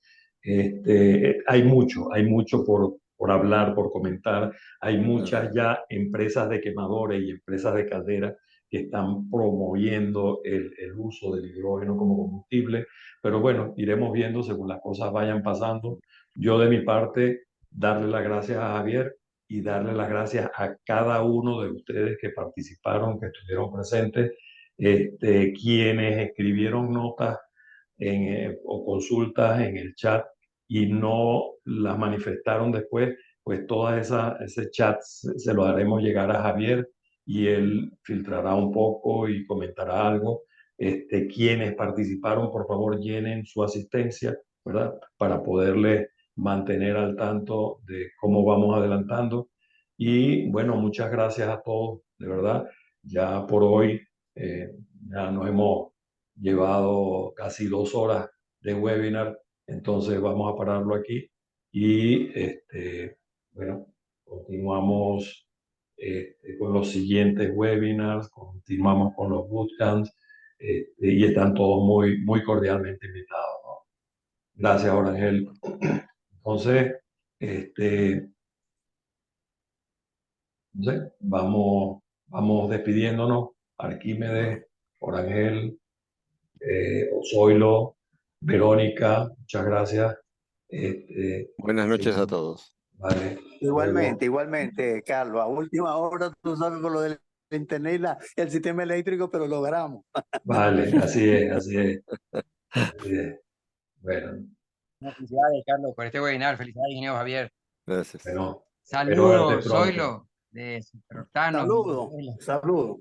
Hay mucho por hablar, por comentar. Hay muchas ya empresas de quemadores y empresas de calderas que están promoviendo el uso del hidrógeno como combustible. Pero bueno, iremos viendo según las cosas vayan pasando. Yo de mi parte, darle las gracias a Javier y darle las gracias a cada uno de ustedes que participaron, que estuvieron presentes, quienes escribieron notas o consultas en el chat y no las manifestaron después, pues todas ese chat se lo haremos llegar a Javier y él filtrará un poco y comentará algo. Quienes participaron, por favor, llenen su asistencia, ¿verdad? Para poderle mantener al tanto de cómo vamos adelantando. Y bueno, muchas gracias a todos, de verdad. Ya por hoy ya nos hemos llevado casi 2 horas de webinar, entonces vamos a pararlo aquí y bueno, continuamos con los siguientes webinars, continuamos con los bootcamps y están todos muy cordialmente invitados, ¿no? Gracias, Orangel. Entonces, no sé, vamos despidiéndonos. Arquímedes, Orangel, Zoilo, Verónica, muchas gracias. Buenas noches a Sí, todos. vale, Igualmente, luego. igualmente, Carlos. A última hora, tú sabes, con lo del internet y el sistema eléctrico, pero logramos. Vale, así es, así es, así es. Bueno. Felicidades, Carlos, por este webinar. Felicidades, ingeniero Javier. Gracias. Bueno, espero verte Saludos, pronto. Zoilo, de Superoctano. Saludos, saludos.